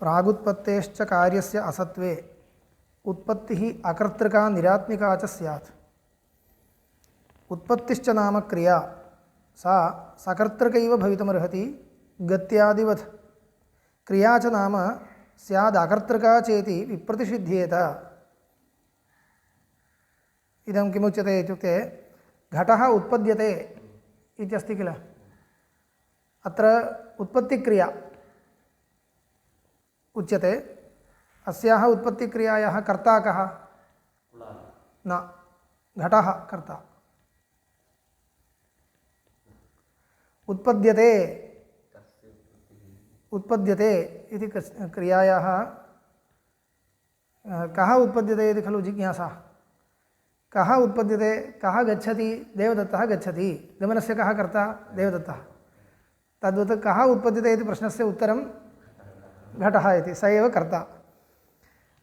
प्रागुत्पत्तेश्च कार्यस्य असत्वे उत्पत्तिः अकर्तृका निरात्मिका च स्यात्। उत्पत्तिश्च नाम क्रिया सा सकर्तृकैव भवितुमर्हति गत्यादिवत्। क्रिया च नाम स्याद् अकर्तृका चेति विप्रतिषिध्येत। इदं किमुच्यते इत्युक्ते घटः उत्पद्यते इत्यस्ति किल, अत्र उत्पत्तिक्रिया उच्यते। अस्याः उत्पत्तिक्रियायाः कर्ता कः? न, घटः कर्ता। उत्पद्यते उत्पद्यते इति क्रियायाः कः उत्पद्यते इति खलु जिज्ञासा। कः उत्पद्यते, कः गच्छति? देवदत्तः गच्छति। गमनस्य कः कर्ता? देवदत्तः। तद्वत् कः उत्पद्यते इति प्रश्नस्य उत्तरं घटः इति, स एव कर्ता।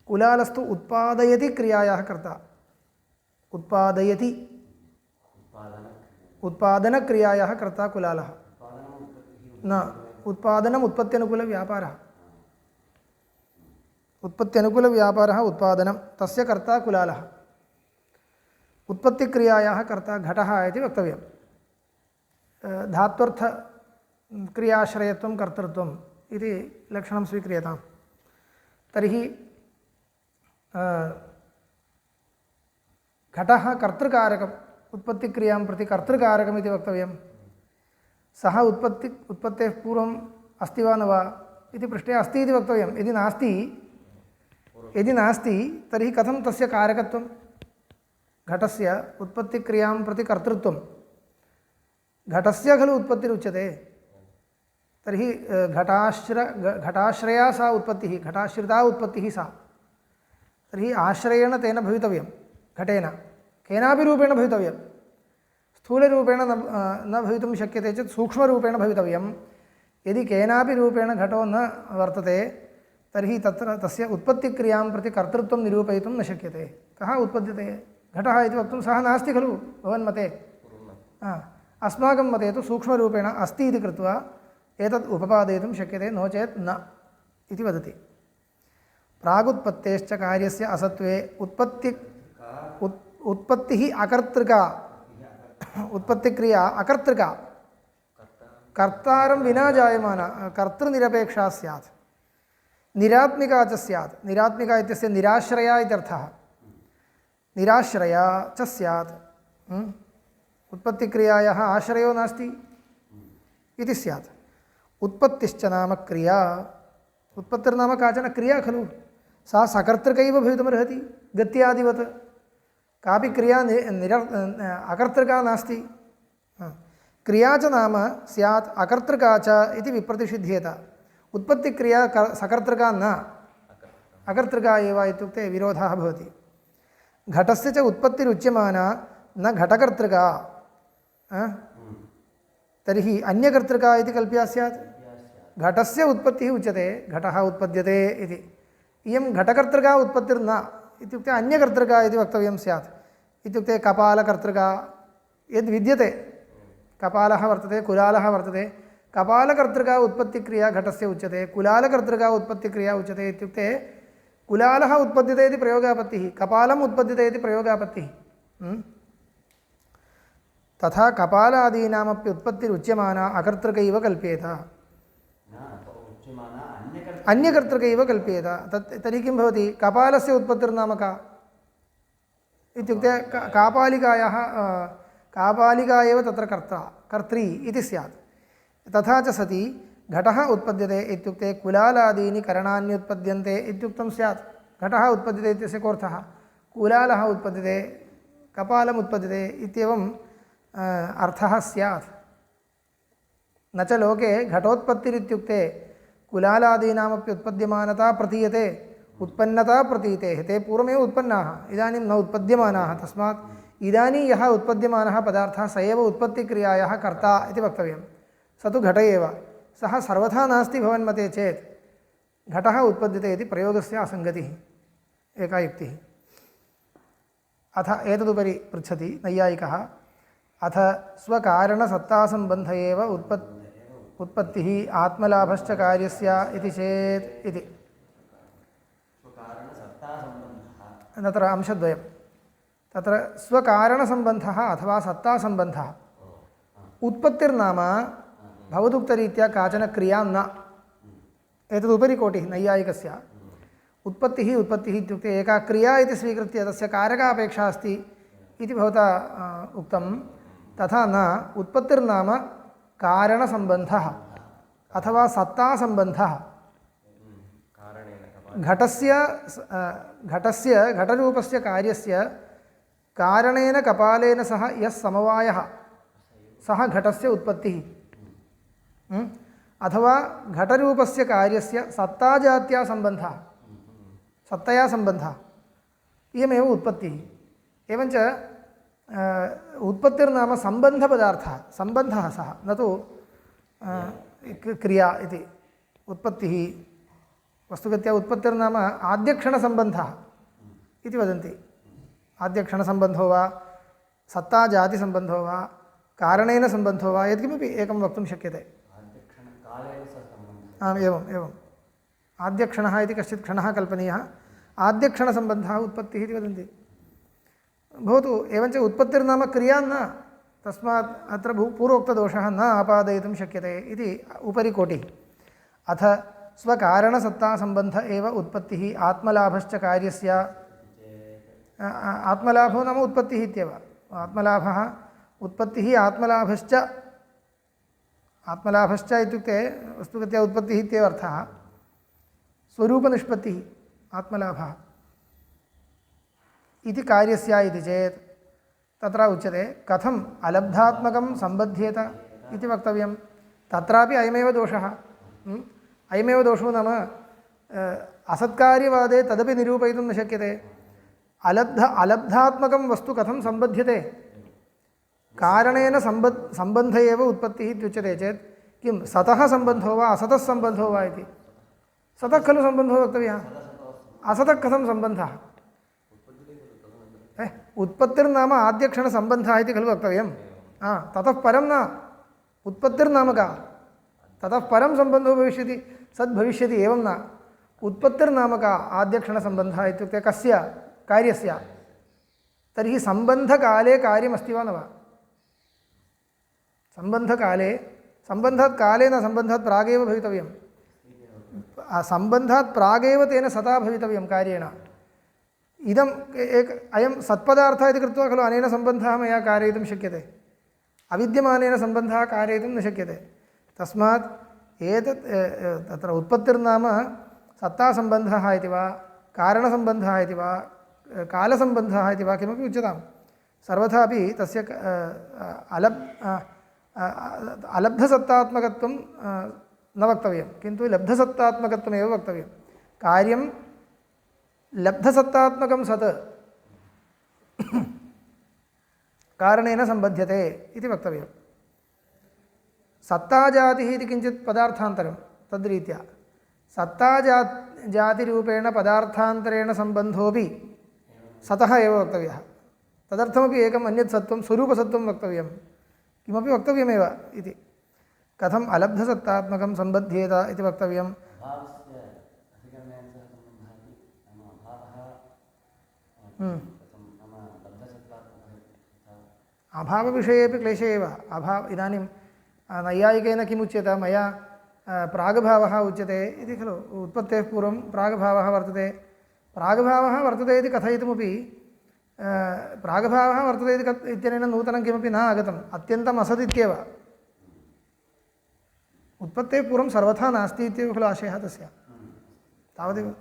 कुलालस्तु उत्पादयति क्रियायाः कर्ता। उत्पादयति उत्पादनक्रियायाः कर्ता कुलालः। न, उत्पादनम् उत्पत्त्यनुकूलव्यापारः। उत्पत्त्यनुकूलव्यापारः उत्पादनं, तस्य कर्ता कुलालः। उत्पत्तिक्रियायाः कर्ता घटः इति वक्तव्यं। धात्वर्थक्रियाश्रयत्वं कर्तृत्वम् इति लक्षणं स्वीक्रियताम्। तर्हि घटः कर्तृकारकम्, उत्पत्तिक्रियां प्रति कर्तृकारकम् इति वक्तव्यं। सः उत्पत्तेः पूर्वम् अस्ति वा न वा इति पृष्टे अस्ति इति वक्तव्यं। यदि नास्ति तर्हि कथं तस्य कारकत्वं? घटस्य उत्पत्तिक्रियां प्रति कर्तृत्वं, घटस्य खलु उत्पत्तिरुच्यते। तर्हि घटाश्रया सा उत्पत्तिः, घटाश्रिता उत्पत्तिः सा। तर्हि आश्रयेण तेन भवितव्यं, घटेन केनापि रूपेण भवितव्यं। स्थूलरूपेण न भवितुं शक्यते चेत् सूक्ष्मरूपेण भवितव्यं। यदि केनापि रूपेण घटो न वर्तते तर्हि तत्र तस्य उत्पत्तिक्रियां प्रति कर्तृत्वं निरूपयितुं न शक्यते। कः उत्पद्यते? घटः इति वक्तुं सः नास्ति खलु भवन्मते। अस्माकं मते तु सूक्ष्मरूपेण अस्ति इति कृत्वा एतद् उपपादयितुं शक्यते, नो चेत् न इति वदति। प्रागुत्पत्तेश्च कार्यस्य असत्वे उत्पत्तिः अकर्तृका, उत्पत्तिक्रिया अकर्तृका, कर्तारं विना जायमाना, कर्तृनिरपेक्षा स्यात्। निरात्मिका च स्यात्। निरात्मिका इत्यस्य निराश्रया इत्यर्थः। निराश्रया च स्यात्। उत्पत्तिक्रियायाः आश्रयो नास्ति इति स्यात्। उत्पत्तिश्च नाम क्रिया। उत्पत्तिर्नाम काचन क्रिया खलु, सा सकर्तृकैव भवितुमर्हति गत्यादिवत्। कापि क्रिया अकर्तृका नास्ति। क्रिया च नाम स्यात् अकर्तृका च इति विप्रतिषिध्येत। उत्पत्तिक्रिया सकर्तृका न, अकर्तृका एव इत्युक्ते विरोधः भवति। घटस्य च उत्पत्तिरुच्यमाना न घटकर्तृका। तर्हि अन्यकर्तृका इति कल्प्या स्यात्। घटस्य उत्पत्तिः उच्यते, घटः उत्पद्यते इति। इयं घटकर्तृका उत्पत्तिर्न इत्युक्ते अन्यकर्तृका इति वक्तव्यं स्यात्। इत्युक्ते कपालकर्तृका यद्विद्यते, कपालः वर्तते, कुलालः वर्तते। कपालकर्तृका उत्पत्तिक्रिया घटस्य उच्यते, कुलालकर्तृका उत्पत्तिक्रिया उच्यते। इत्युक्ते कुलालः उत्पद्यते इति प्रयोगापत्तिः, कपालम् उत्पद्यते इति प्रयोगापत्तिः। तथा कपालादीनामपि उत्पत्तिरुच्यमाना अकर्तृकैव कल्प्येत, अन्यकर्तृकैव कल्प्येत। तर्हि किं भवति? कपालस्य उत्पत्तिर्नाम का इत्युक्ते कापालिका एव तत्र कर्त्री इति स्यात्। तथा च सति घटः उत्पद्यते इत्युक्ते कुलालादीनि करणान्युत्पद्यन्ते इत्युक्तं स्यात्। घटः उत्पद्यते इत्यस्य कोऽर्थः? कुलालः उत्पद्यते, कपालम् उत्पद्यते इत्येवम् अर्थः स्यात्। न च लोके घटोत्पत्तिरित्युक्ते कुलालादीनामपि उत्पद्यमानता प्रतीयते, उत्पन्नता प्रतीतेः। ते पूर्वमेव उत्पन्नाः, इदानीं न उत्पद्यमानाः। तस्मात् इदानीं यः उत्पद्यमानः पदार्थः स एव उत्पत्तिक्रियायाः कर्ता इति वक्तव्यं। स तु घट एव। सः सर्वथा नास्ति भवन्मते चेत् घटः उत्पद्यते इति प्रयोगस्य असङ्गतिः, एका युक्तिः। अथ एतदुपरि पृच्छति नैयायिकः, अथ स्वकारणसत्तासम्बन्ध एव उत्पत्तिः आत्मलाभश्च कार्यस्य इति चेत् इति। तत्र अंशद्वयं तत्र स्वकारणसम्बन्धः अथवा सत्तासम्बन्धः उत्पत्तिर्नाम भवदुक्तरीत्या काचन क्रिया न एतदुपरि कोटिः नैयायिकस्य उत्पत्तिः इत्युक्ते एका क्रिया इति स्वीकृत्य तस्य कारकापेक्षा अस्ति इति भवता उक्तं तथा न उत्पत्तिर्नाम कारणसम्बन्धः अथवा सत्तासम्बन्धः घटरूपस्य कार्यस्य कारणेन कपालेन सह यः समवायः सः घटस्य उत्पत्तिः अथवा घटरूपस्य कार्यस्य सत्ताजात्या सम्बन्धः सत्तया सम्बन्धः इयमेव उत्पत्तिः एवञ्च उत्पत्तिर्नाम सम्बन्धपदार्थः सम्बन्धः सः न तु क्रिया इति उत्पत्तिः वस्तुगत्या उत्पत्तिर्नाम आद्यक्षणसम्बन्धः इति वदन्ति आद्यक्षणसम्बन्धो वा सत्ताजातिसम्बन्धो वा कारणेन सम्बन्धो वा यत्किमपि एकं वक्तुं शक्यते आम् एवम् आद्यक्षणः इति कश्चित् क्षणः कल्पनीयः आद्यक्षणसम्बन्धः उत्पत्तिः इति वदन्ति भवतु एवञ्च उत्पत्तिर्नाम क्रिया न तस्मात् अत्र पूर्वोक्तदोषः न आपादयितुं शक्यते इति उपरि कोटिः अथ स्वकारणसत्तासम्बन्ध एव उत्पत्तिः आत्मलाभश्च कार्यस्य आत्मलाभो नाम उत्पत्तिः इत्येव आत्मलाभः उत्पत्तिः आत्मलाभश्च इत्युक्ते वस्तुगत्या उत्पत्तिः इत्येव अर्थः स्वरूपनिष्पत्तिः आत्मलाभः इति कार्यस्य इति चेत् तत्र उच्यते कथम् अलब्धात्मकं सम्बध्येत इति वक्तव्यं तत्रापि अयमेव दोषः अयमेव दोषो नाम असत्कार्यवादे तदपि निरूपयितुं न शक्यते अलब्धात्मकं वस्तु कथं सम्बध्यते कारणेन सम्बन्ध एव उत्पत्तिः इत्युच्यते चेत् किं सतः सम्बन्धो वा असतः सम्बन्धो वा इति सतः खलु सम्बन्धो वक्तव्यः असतः कथं सम्बन्धः उत्पत्तिर्नाम आद्यक्षणसम्बन्धः इति खलु वक्तव्यं ततः परं न उत्पत्तिर्नाम का ततः परं सम्बन्धो भविष्यति सद्भविष्यति एवं न उत्पत्तिर्नाम का आद्यक्षणसम्बन्धः इत्युक्ते कस्य कार्यस्य तर्हि सम्बन्धकाले कार्यमस्ति वा न वा सम्बन्धकाले सम्बन्धात् काले न सम्बन्धात् प्रागेव भवितव्यं सम्बन्धात् प्रागेव तेन सता भवितव्यं कार्येण इदम् अयं सत्पदार्थः इति कृत्वा खलु अनेन सम्बन्धः मया कारयितुं शक्यते अविद्यमानेन सम्बन्धः कारयितुं न शक्यते तस्मात् एतत् तत्र उत्पत्तिर्नाम सत्तासम्बन्धः इति वा कारणसम्बन्धः इति वा कालसम्बन्धः इति वा किमपि उच्यतां सर्वथापि तस्य अलब्धसत्तात्मकत्वं न वक्तव्यं किन्तु लब्धसत्तात्मकत्वमेव वक्तव्यं कार्यं लब्धसत्तात्मकं सत् कारणेन सम्बध्यते इति वक्तव्यं सत्ताजातिः इति किञ्चित् पदार्थान्तरं तद्रीत्या सत्ताजातिरूपेण पदार्थान्तरेण सम्बन्धोऽपि सतः एव वक्तव्यः तदर्थमपि एकम् अन्यत् सत्त्वं स्वरूपसत्त्वं वक्तव्यं किमपि वक्तव्यमेव इति कथम् अलब्धसत्तात्मकं सम्बध्येत इति वक्तव्यं अभावविषयेपि क्लेशः एव इदानीं नैयायिकेन किमुच्यते मया प्रागभावः उच्यते इति खलु उत्पत्तेः पूर्वं प्रागभावः वर्तते इति कथयितुमपि प्रागभावः वर्तते इत्यनेन नूतनं किमपि न आगतम् अत्यन्तम् असदित्येव उत्पत्तेः पूर्वं सर्वथा नास्ति इत्येव खलु आशयः तस्य तावदेव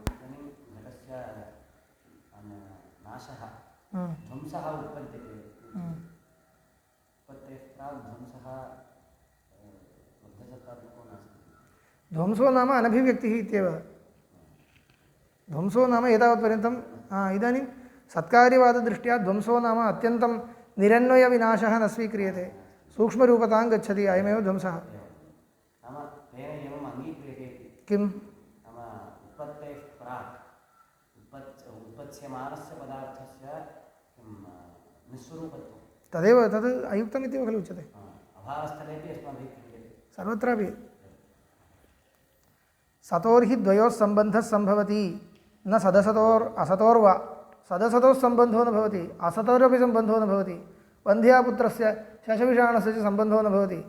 ध्वंसो नाम अनभिव्यक्तिः इत्येव ध्वंसो नाम एतावत्पर्यन्तं इदानीं सत्कार्यवाददृष्ट्या ध्वंसो नाम अत्यन्तं निरन्वयविनाशः न स्वीक्रियते सूक्ष्मरूपतां गच्छति अयमेव ध्वंसः किम् तदेव तद् अयुक्तम् इत्येव खलु उच्यते सर्वत्रापि सतोर्हि द्वयोः सम्बन्धः सम्भवति न सदसतोर् असतोर्वा सदसतोः सम्बन्धो न भवति, असतोरपि सम्बन्धो न भवति, वन्ध्यापुत्रस्य शशविषाणस्य च सम्बन्धो न भवति,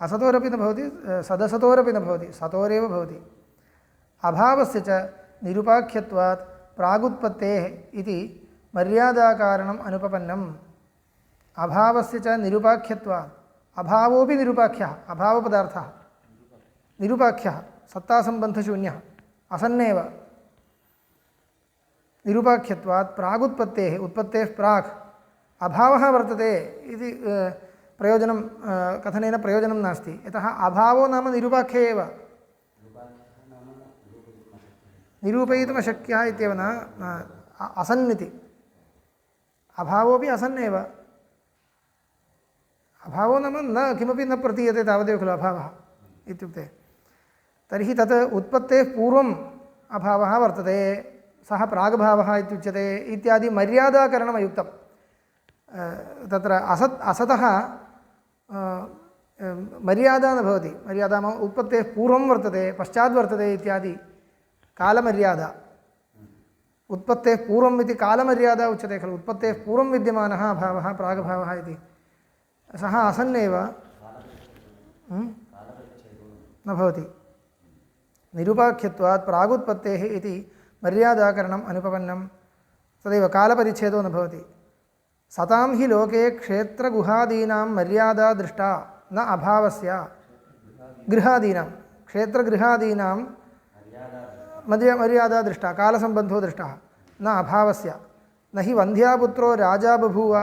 असतोरपि न भवति, सदसतोरपि न भवति, सतोरेव भवति। अभावस्य च निरुपाख्यत्वात् प्रागुत्पत्तेः इति मर्यादाकारणम् अनुपपन्नम्। अभावस्य च निरुपाख्यत्वात्, अभावोऽपि निरुपाख्यः, अभावपदार्थः निरुपाख्यः, सत्तासम्बन्धशून्यः, असन्नेव। निरुपाख्यत्वात् प्रागुत्पत्तेः, उत्पत्तेः प्राक् अभावः वर्तते इति प्रयोजनं कथनेन प्रयोजनं नास्ति। यतः अभावो नाम निरुपाख्य एव, निरूपयितुम् अशक्यः इत्येव न, असन्निति। अभावोऽपि असन्नेव। अभावो नाम न किमपि न प्रतीयते तावदेव खलु अभावः इत्युक्ते। तर्हि तत् उत्पत्तेः पूर्वम् अभावः वर्तते, सः प्राग्भावः इत्युच्यते इत्यादि मर्यादाकरणमयुक्तं। तत्र असतः मर्यादा न भवति। मर्यादा नाम उत्पत्तेः पूर्वं वर्तते, पश्चात् वर्तते इत्यादि कालमर्यादा। उत्पत्तेः पूर्वम् इति कालमर्यादा उच्यते खलु। उत्पत्तेः पूर्वं विद्यमानः अभावः प्राग्भावः इति, सः असन्नेव न भवति। निरुपाख्यत्वात् प्रागुत्पत्तेः इति मर्यादाकरणम् अनुपपन्नं, तदेव कालपरिच्छेदो न भवति। सतां हि लोके क्षेत्रगुहादीनां मर्यादा दृष्टा न अभावस्य। गृहादीनां, क्षेत्रगृहादीनां मर्यादा दृष्टा, कालसम्बन्धो दृष्टः, न अभावस्य। न हि वन्ध्यापुत्रो राजा बभूव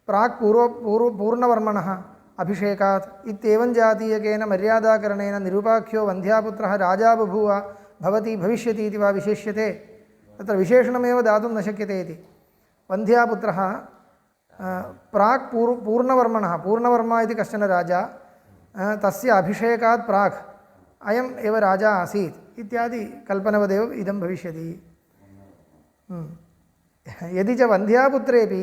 प्राक् पूर्णवर्मणः अभिषेकात् इत्येवं जातीयकेन मर्यादाकरणेन निरुपाख्यो वन्ध्यापुत्रः राजा बभूव भवति भविष्यति इति वा विशेष्यते। तत्र विशेषणमेव दातुं न शक्यते इति। वन्ध्यापुत्रः प्राक् पूर्णवर्मणः, पूर्णवर्मा इति कश्चन राजा, तस्य अभिषेकात् प्राक् अयम् एव राजा आसीत् इत्यादि कल्पनवदेव इदं भविष्यति। यदि च वन्ध्यापुत्रेपि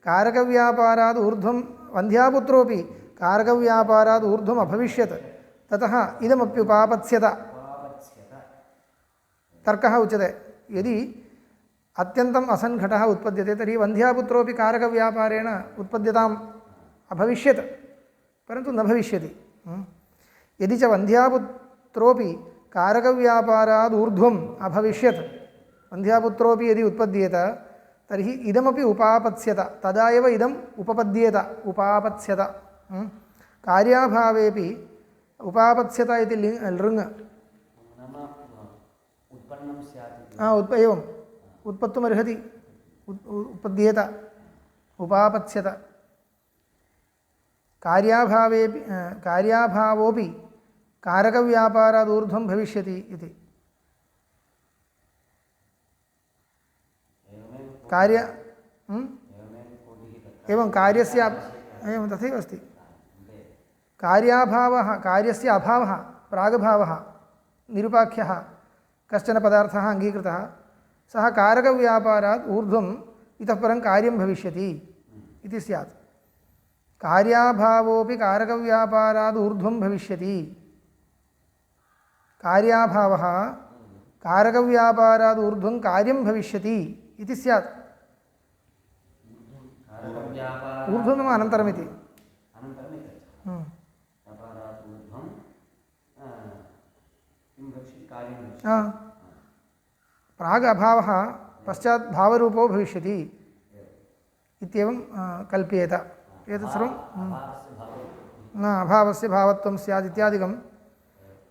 कारकव्यापारात् ऊर्ध्वं, वन्ध्यापुत्रोऽपि कारकव्यापारात् ऊर्ध्वम् अभविष्यत्, ततः इदमप्युपापत्स्यत। तर्कः उच्यते, यदि अत्यन्तम् असन् घटः उत्पद्यते तर्हि वन्ध्यापुत्रोऽपि कारकव्यापारेण उत्पद्यताम् अभविष्यत्, परन्तु न भविष्यति। यदि च वन्ध्यापुत्रोऽपि कारकव्यापारात् ऊर्ध्वम् अभविष्यत्, वन्ध्यापुत्रोऽपि यदि उत्पद्येत तर्हि इदमपि उपापत्स्यत, तदा एव इदम् उपपद्येत, उपापत्स्यत। कार्याभावेपि उपापत्स्यत इति लृङ्, एवम् उत्पत्तुमर्हति, उपद्येत, उपापत्स्यत। कार्याभावेपि कार्याभावोऽपि कारकव्यापारात् ऊर्ध्वं भविष्यति इति। कार्य एवं कार्यस्य एवं तथैव अस्ति। कार्याभावः, कार्यस्य अभावः प्रागभावः निरुपाख्यः कश्चन पदार्थः अङ्गीकृतः, सः कारकव्यापारात् ऊर्ध्वम् इतः परं कार्यं भविष्यति इति स्यात्। कार्याभावोऽपि कारकव्यापारात् ऊर्ध्वं भविष्यति। कार्याभावः कारकव्यापारात् ऊर्ध्वं कार्यं भविष्यति इति स्यात्। ऊर्ध्वं नाम अनन्तरमिति। प्राग् अभावः पश्चात् भावरूपो भविष्यति इत्येवं कल्प्येत। एतत् सर्वं न अभावस्य भावत्वं स्यात् इत्यादिकम्।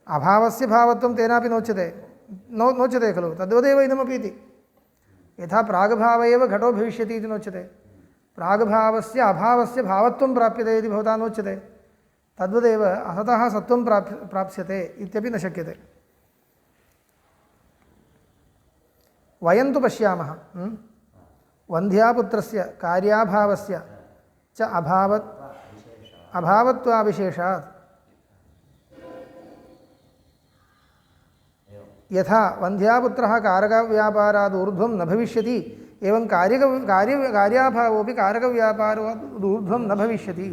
अभावस्य भावत्वं तेनापि नोच्यते खलु, तद्वदेव इदमपि इति। यथा प्रागभाव एव घटो भविष्यति इति नोच्यते, प्रागभावस्य अभावस्य भावत्वं प्राप्यते इति भवता नोच्यते, तद्वदेव असतः सत्वं प्राप्स्यते इत्यपि न शक्यते। वयं तु पश्यामः वन्ध्यापुत्रस्य कार्याभावस्य च अभावत्वाविशेषात् यथा वन्ध्यापुत्रः कारकव्यापारात् ऊर्ध्वं न भविष्यति, एवं कार्याभावोऽपि कारकव्यापारात् ऊर्ध्वं न भविष्यति।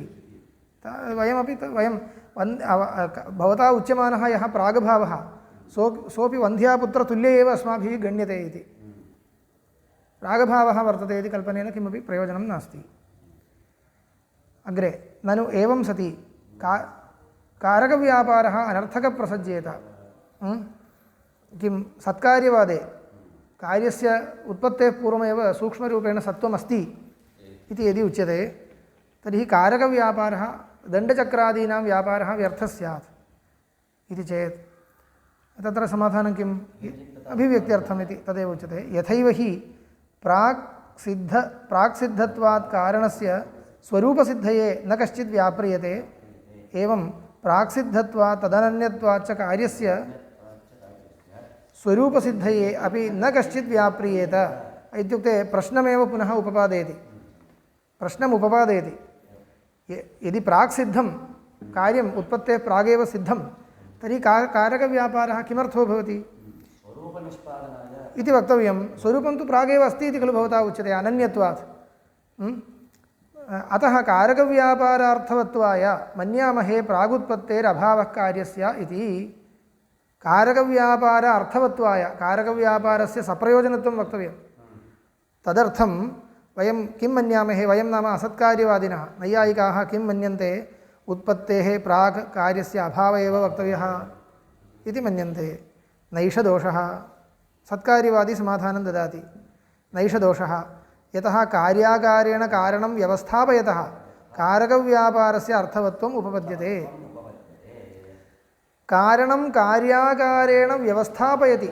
वयं भवता उच्यमानः यः प्रागभावः सोऽपि वन्ध्यापुत्रतुल्य एव अस्माभिः गण्यते इति। प्रागभावः वर्तते इति कल्पनेन किमपि प्रयोजनं नास्ति। अग्रे ननु एवं सति कारकव्यापारः अनर्थकप्रसज्येत। किं सत्कार्यवादे कार्यस्य उत्पत्तेः पूर्वमेव सूक्ष्मरूपेण सत्त्वमस्ति इति यदि उच्यते तर्हि कारकव्यापारः दण्डचक्रादीनां व्यापारः व्यर्थः स्यात् इति चेत् तत्र समाधानं किम्? अभिव्यक्त्यर्थम् इति तदेव उच्यते। यथैव हि प्राक्सिद्धत्वात् कारणस्य स्वरूपसिद्धये न कश्चित् व्याप्रियते एवं प्राक्सिद्धत्वात् तदनन्यत्वात् च कार्यस्य स्वरूपसिद्धये अपि न कश्चित् व्याप्रियेत इत्युक्ते प्रश्नमेव पुनः उपपादयति। प्रश्नम् उपपादयति। यदि प्राक्सिद्धं कार्यम् उत्पत्तेः प्रागेव सिद्धं तर्हि कारकव्यापारः किमर्थो भवति इति वक्तव्यं। स्वरूपं तु प्रागेव अस्ति इति खलु भवता उच्यते अनन्यत्वात्। अतः कारकव्यापारार्थवत्वाय मन्यामहे प्रागुत्पत्तेरभावः कार्यस्य इति। कारकव्यापार अर्थवत्वाय कारकव्यापारस्य सप्रयोजनत्वं वक्तव्यं। तदर्थं वयं किं मन्यामहे? वयं नाम असत्कार्यवादिनः नैयायिकाः किं मन्यन्ते? उत्पत्तेः प्राक् कार्यस्य अभाव एव वक्तव्यः इति मन्यन्ते। नैष दोषः। सत्कार्यवादी समाधानं ददाति नैष दोषः। यतः कार्याकारेण कारणं व्यवस्थापयतः कारकव्यापारस्य अर्थवत्वम् उपपद्यते। कारणं कार्याकारेण व्यवस्थापयति।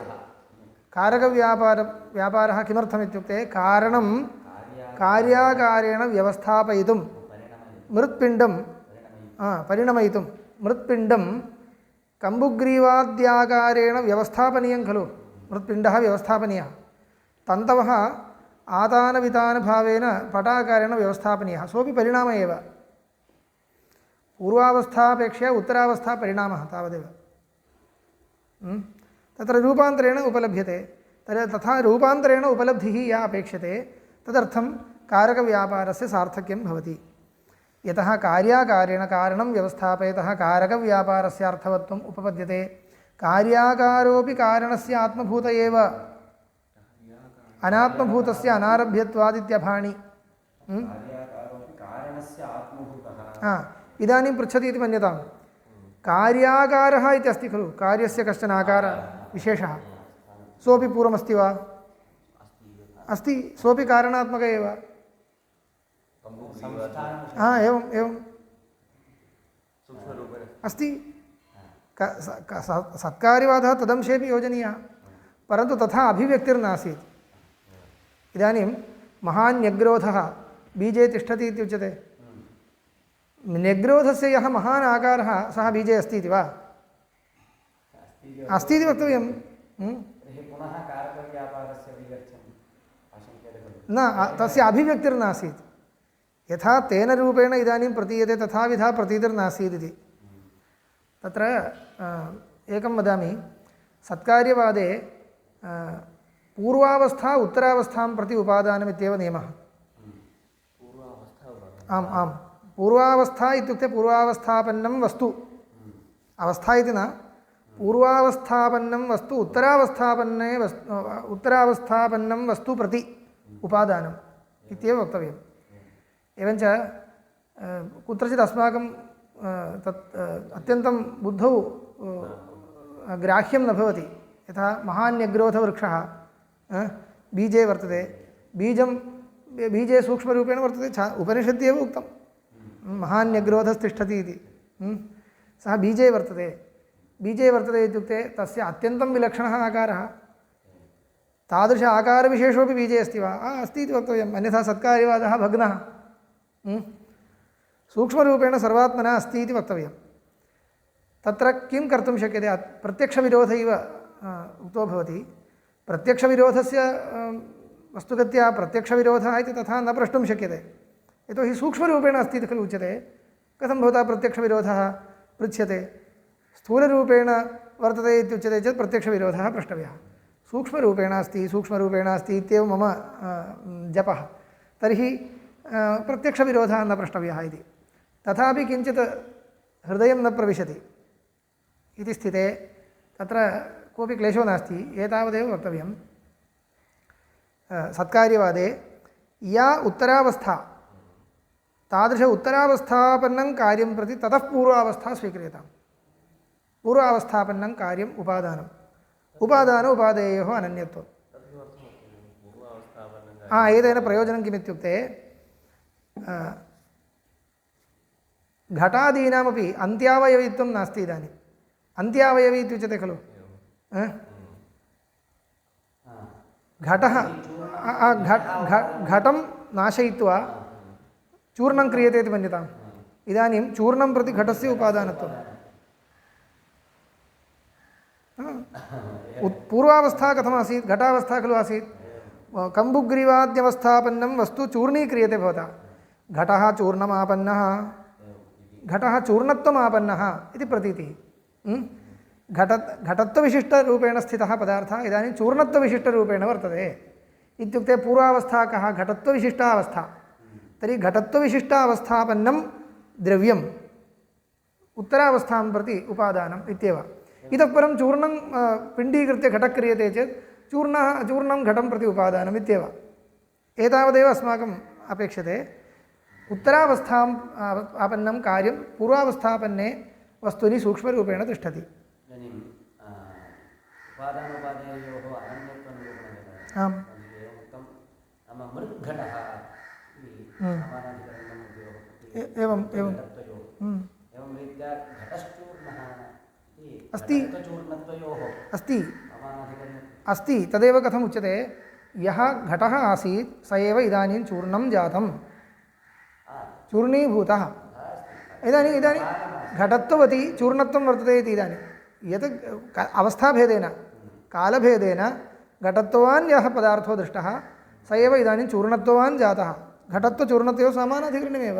कारकव्यापारः किमर्थमित्युक्ते कारणं कार्याकारेण व्यवस्थापयितुं मृत्पिण्डं परिणमयितुं मृत्पिण्डं कम्बुग्रीवाद्याकारेण व्यवस्थापनीयं खलु। मृत्पिण्डः व्यवस्थापनीयः। तन्तवः आतानवितानभावेन पटाकारेण व्यवस्थापनीयः। सोऽपि परिणामः एव। पूर्वावस्थापेक्षया उत्तरावस्था परिणामः तावदेव। तत्र रूपान्तरेण उपलभ्यते। तथा रूपान्तरेण उपलब्धिः या अपेक्षते तदर्थं कारकव्यापारस्य सार्थक्यं भवति। यतः कार्याकारेण कारणं व्यवस्थापयतः कारकव्यापारस्य अर्थवत्वम् उपपद्यते। कार्याकारोऽपि कारणस्य आत्मभूत एव अनात्मभूतस्य अनारभ्यत्वादित्यभाणि। इदानीं पृच्छति इति मन्यतां कार्याकारः इति अस्ति खलु। कार्यस्य कश्चन आकारः विशेषः सोऽपि पूर्वमस्ति वा? अस्ति। सोऽपि कारणात्मक एव। एवम् एवम् अस्ति। सत्कार्यवादः तदंशेपि योजनीयः परन्तु तथा अभिव्यक्तिर्नासीत्। इदानीं महान् न्यग्रोधः बीजे तिष्ठति इत्युच्यते। न्यग्रोधस्य यः महान् आकारः सः बीजे अस्ति इति वा? अस्ति इति वक्तव्यं। न तस्य अभिव्यक्तिर्नासीत्। यथा तेन रूपेण इदानीं प्रतीयते तथाविधा प्रतीतिर्नासीत् इति। तत्र एकं वदामि। सत्कार्यवादे पूर्वावस्था उत्तरावस्थां प्रति उपादानमित्येव नियमः। आम् आम्। पूर्वावस्था इत्युक्ते पूर्वावस्थापन्नं वस्तु। अवस्था इति न। पूर्वावस्थापन्नं वस्तु उत्तरावस्थापन्नं वस्तु प्रति उपादानम् इत्येव वक्तव्यम्। एवञ्च कुत्रचित् अस्माकं तत् अत्यन्तं बुद्धौ ग्राह्यं न भवति। यथा महान्यग्रोधवृक्षः बीजे वर्तते। बीजे सूक्ष्मरूपेण वर्तते। उपनिषदि एव उक्तं महान्यग्रोधस्तिष्ठति इति। सः बीजे वर्तते। बीजे वर्तते इत्युक्ते तस्य अत्यन्तं विलक्षणः आकारः। तादृश आकारविशेषोपि बीजे अस्ति वा? अस्ति इति वक्तव्यम्। अन्यथा सत्कार्यवादः भग्नः। सूक्ष्मरूपेण सर्वात्मना अस्ति इति वक्तव्यं। तत्र किं कर्तुं शक्यते? प्रत्यक्षविरोध इव उक्तो भवति। प्रत्यक्षविरोधस्य वस्तुगत्या प्रत्यक्षविरोधः इति तथा न प्रष्टुं शक्यते। यतोहि सूक्ष्मरूपेण अस्ति इति खलु उच्यते। कथं भवता प्रत्यक्षविरोधः पृच्छ्यते? स्थूलरूपेण वर्तते इत्युच्यते चेत् प्रत्यक्षविरोधः प्रष्टव्यः। सूक्ष्मरूपेण अस्ति इत्येव मम जपः। तर्हि प्रत्यक्षविरोधः न प्रष्टव्यः इति। तथापि किञ्चित् हृदयं न प्रविशति इति स्थिते तत्र कोऽपि क्लेशो नास्ति। एतावदेव वक्तव्यं। सत्कार्यवादे या उत्तरावस्था तादृश उत्तरावस्थापन्नं कार्यं प्रति ततः पूर्वावस्था स्वीक्रियताम् पूर्वावस्थापन्नं कार्यम् उपादानम् उपादान उपादेयोः अनन्यत्वम् एतेन प्रयोजनं किमित्युक्ते घटादीनामपि अन्त्यावयवित्वं नास्ति इदानीम् अन्त्यावयवी इत्युच्यते खलु घटः घटं नाशयित्वा चूर्णं क्रियते इति मन्यताम् इदानीं चूर्णं प्रति घटस्य उपादानत्वं पूर्वावस्था कथमासीत् घटावस्था खलु आसीत् कम्बुग्रीवाद्यवस्थापन्नं वस्तु चूर्णीक्रियते भवता घटः चूर्णमापन्नः घटः चूर्णत्वमापन्नः इति प्रतीतिः घटत्वविशिष्टरूपेण स्थितः पदार्थः इदानीं चूर्णत्वविशिष्टरूपेण वर्तते इत्युक्ते पूर्वावस्था कः घटत्वविशिष्टा अवस्था तर्हि घटत्वविशिष्टावस्थापन्नं द्रव्यम् उत्तरावस्थां प्रति उपादानम् इत्येव इतः परं चूर्णं पिण्डीकृत्य घटः क्रियते चेत् चूर्णं घटं प्रति उपादानम् इत्येव एतावदेव अस्माकम् अपेक्षते उत्तरावस्थाम् आपन्नं कार्यं पूर्वावस्थापन्ने वस्तूनि सूक्ष्मरूपेण तिष्ठति आम् एवं अस्ति अस्ति अस्ति तदेव कथम् उच्यते यः घटः आसीत् स एव इदानीं चूर्णं जातं चूर्णीभूतः इदानीं घटत्ववती चूर्णत्वं वर्तते इति इदानीं यत् अवस्थाभेदेन कालभेदेन घटत्ववान् यः पदार्थो दृष्टः स एव इदानीं चूर्णत्ववान् जातः घटत्वचूर्णत्वयोः समानाधिकरणमेव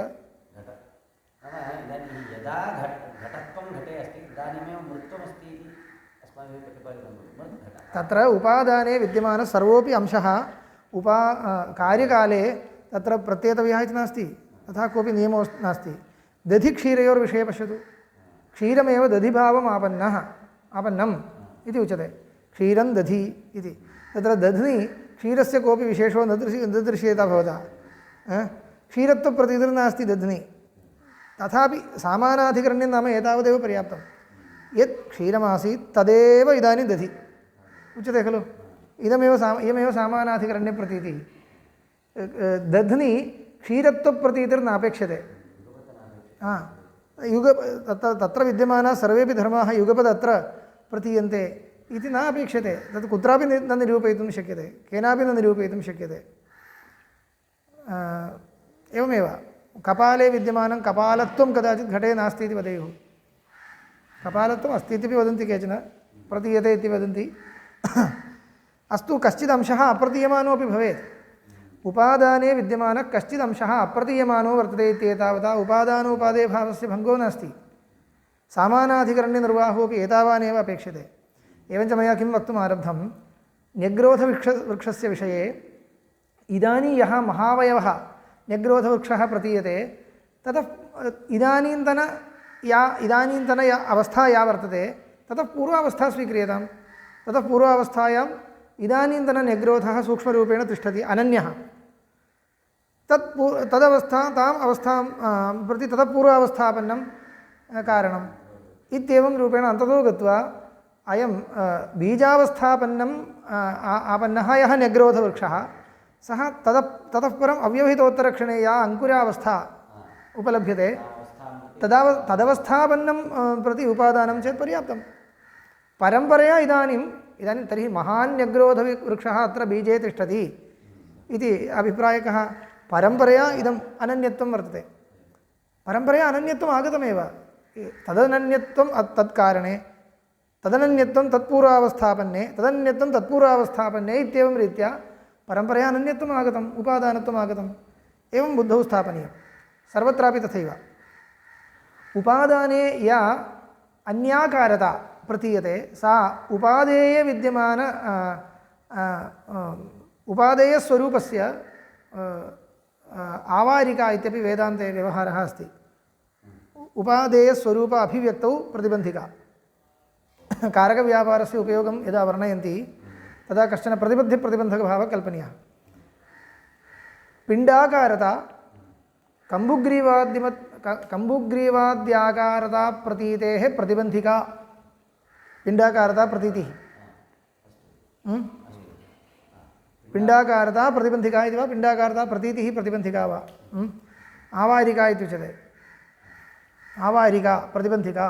तत्र उपादाने विद्यमानः सर्वोऽपि अंशः कार्यकाले तत्र प्रत्येतव्यः इति नास्ति तथा कोऽपि नियमो नास्ति दधिक्षीरयोर्विषये पश्यतु क्षीरमेव दधिभावम् आपन्नम् इति उच्यते क्षीरं दधि इति तत्र दध्नि क्षीरस्य कोऽपि विशेषो न दृश्येत भवता क्षीरत्वप्रतीतिर्नास्ति दध्नि तथापि सामानाधिकरण्यं नाम एतावदेव पर्याप्तं यत् क्षीरमासीत् तदेव इदानीं दधि उच्यते खलु इयमेव सामानाधिकरण्यप्रतीतिः दध्नि क्षीरत्वप्रतीतिर्नापेक्षते तत्र विद्यमानाः सर्वेपि धर्माः युगपदत्र प्रतीयन्ते इति न अपेक्षते तत् कुत्रापि न निरूपयितुं शक्यते केनापि न निरूपयितुं शक्यते एवमेव कपाले विद्यमानं कपालत्वं कदाचित् घटे नास्ति इति वदेयुः कपालत्वम् अस्ति इत्यपि वदन्ति केचन प्रतीयते इति वदन्ति अस्तु कश्चिदंशः अप्रतीयमानोऽपि भवेत् उपादाने विद्यमानः कश्चिदंशः अप्रतीयमानो वर्तते इत्येतावता उपादानोपादेयभावस्य भङ्गो नास्ति सामानाधिकरण्यनिर्वाहोऽपि एतावानेव अपेक्षते एवञ्च मया किं वक्तुम् आरब्धं न्यग्रोधवृक्षस्य विषये इदानीं यः महावयवः न्यग्रोधवृक्षः प्रतीयते ततः इदानीन्तन अवस्था या वर्तते ततः पूर्वावस्था स्वीक्रियतां ततः पूर्वावस्थायाम् इदानीन्तनन्यग्रोधः सूक्ष्मरूपेण तिष्ठति अनन्यः ताम् अवस्थां प्रति ततः पूर्वावस्थापन्नं कारणम् इत्येवं रूपेण अन्ततो गत्वा अयं बीजावस्थापन्नम् आपन्नः यः न्यग्रोधवृक्षः सः ततः परम् अव्यवहितोत्तरक्षणे या अङ्कुरावस्था उपलभ्यते तदवस्थापन्नं प्रति उपादानं चेत् पर्याप्तं परम्परया इदानीं तर्हि महान्यग्रोधवृक्षः अत्र बीजे तिष्ठति इति अभिप्रायकः परम्परया इदम् अनन्यत्वं वर्तते परम्परया अनन्यत्वम् आगतमेव तदनन्यत्वं तत्कारणे तदनन्यत्वं तत्पूर्वावस्थापन्ने तदन्यत्वं तत्पूर्वावस्थापन्ने इत्येवं रीत्या परम्परया अनन्यत्वम् आगतम् उपादानत्वम् आगतम् एवं बुद्धौ स्थापनीयं सर्वत्रापि तथैव उपादाने या अन्याकारता प्रतीयते सा उपादेये विद्यमान उपादेयस्वरूपस्य आवारिका इत्यपि वेदान्ते व्यवहारः अस्ति उपादेयस्वरूप अभिव्यक्तौ प्रतिबन्धिका कारकव्यापारस्य उपयोगं यदा वर्णयन्ति तदा कश्चन प्रतिबन्धकभावः कल्पनीयः पिण्डाकारता कम्बुग्रीवाद्याकारता प्रतीतेः प्रतिबन्धिका पिण्डाकारता प्रतीतिः पिण्डाकारता प्रतिबन्धिका इति वा पिण्डाकारता प्रतीतिः प्रतिबन्धिका वा आवारिका इत्युच्यते आवारिका प्रतिबन्धिका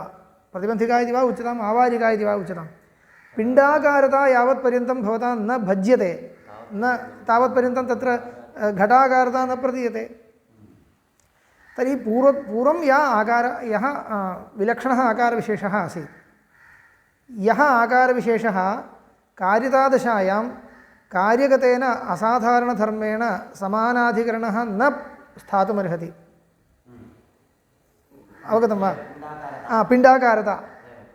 प्रतिबन्धिका इति वा उच्यताम् आवारिका इति वा उच्यताम् पिण्डाकारता यावत्पर्यन्तं भवता न भज्यते न तावत्पर्यन्तं तत्र घटाकारता न प्रतीयते तर्हि पूर्वं यः विलक्षणः आकारविशेषः आसीत् यः आकारविशेषः कार्यतादशायां कार्यगतेन असाधारणधर्मेण समानाधिकरणः न स्थातुमर्हति अवगतं वा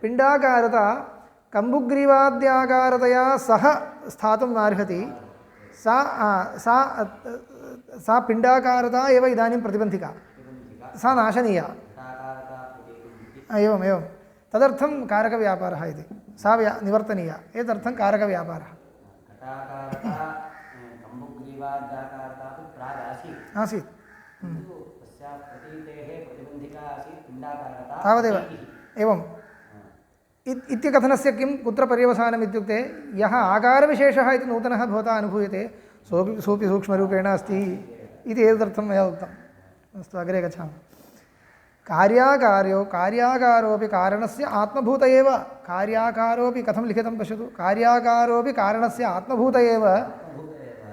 पिण्डाकारता कम्बुग्रीवाद्याकारतया सह स्थातुं नार्हति सा पिण्डाकारता एव इदानीं प्रतिबन्धिका सा नाशनीया एवं तदर्थं कारकव्यापारः इति सा निवर्तनीया एतदर्थं कारकव्यापारः आसीत् तावदेव एवम् इत्यकथनस्य किं कुत्र पर्यवसानम् इत्युक्ते यः आकारविशेषः इति नूतनः भवता अनुभूयते सोऽपि सूक्ष्मरूपेण अस्ति इति एतदर्थं मया उक्तम् अस्तु अग्रे गच्छामः कार्याकारोऽपि कारणस्य आत्मभूत एव कार्याकारोऽपि कथं लिखितं पश्यतु कार्याकारोऽपि कारणस्य आत्मभूत एव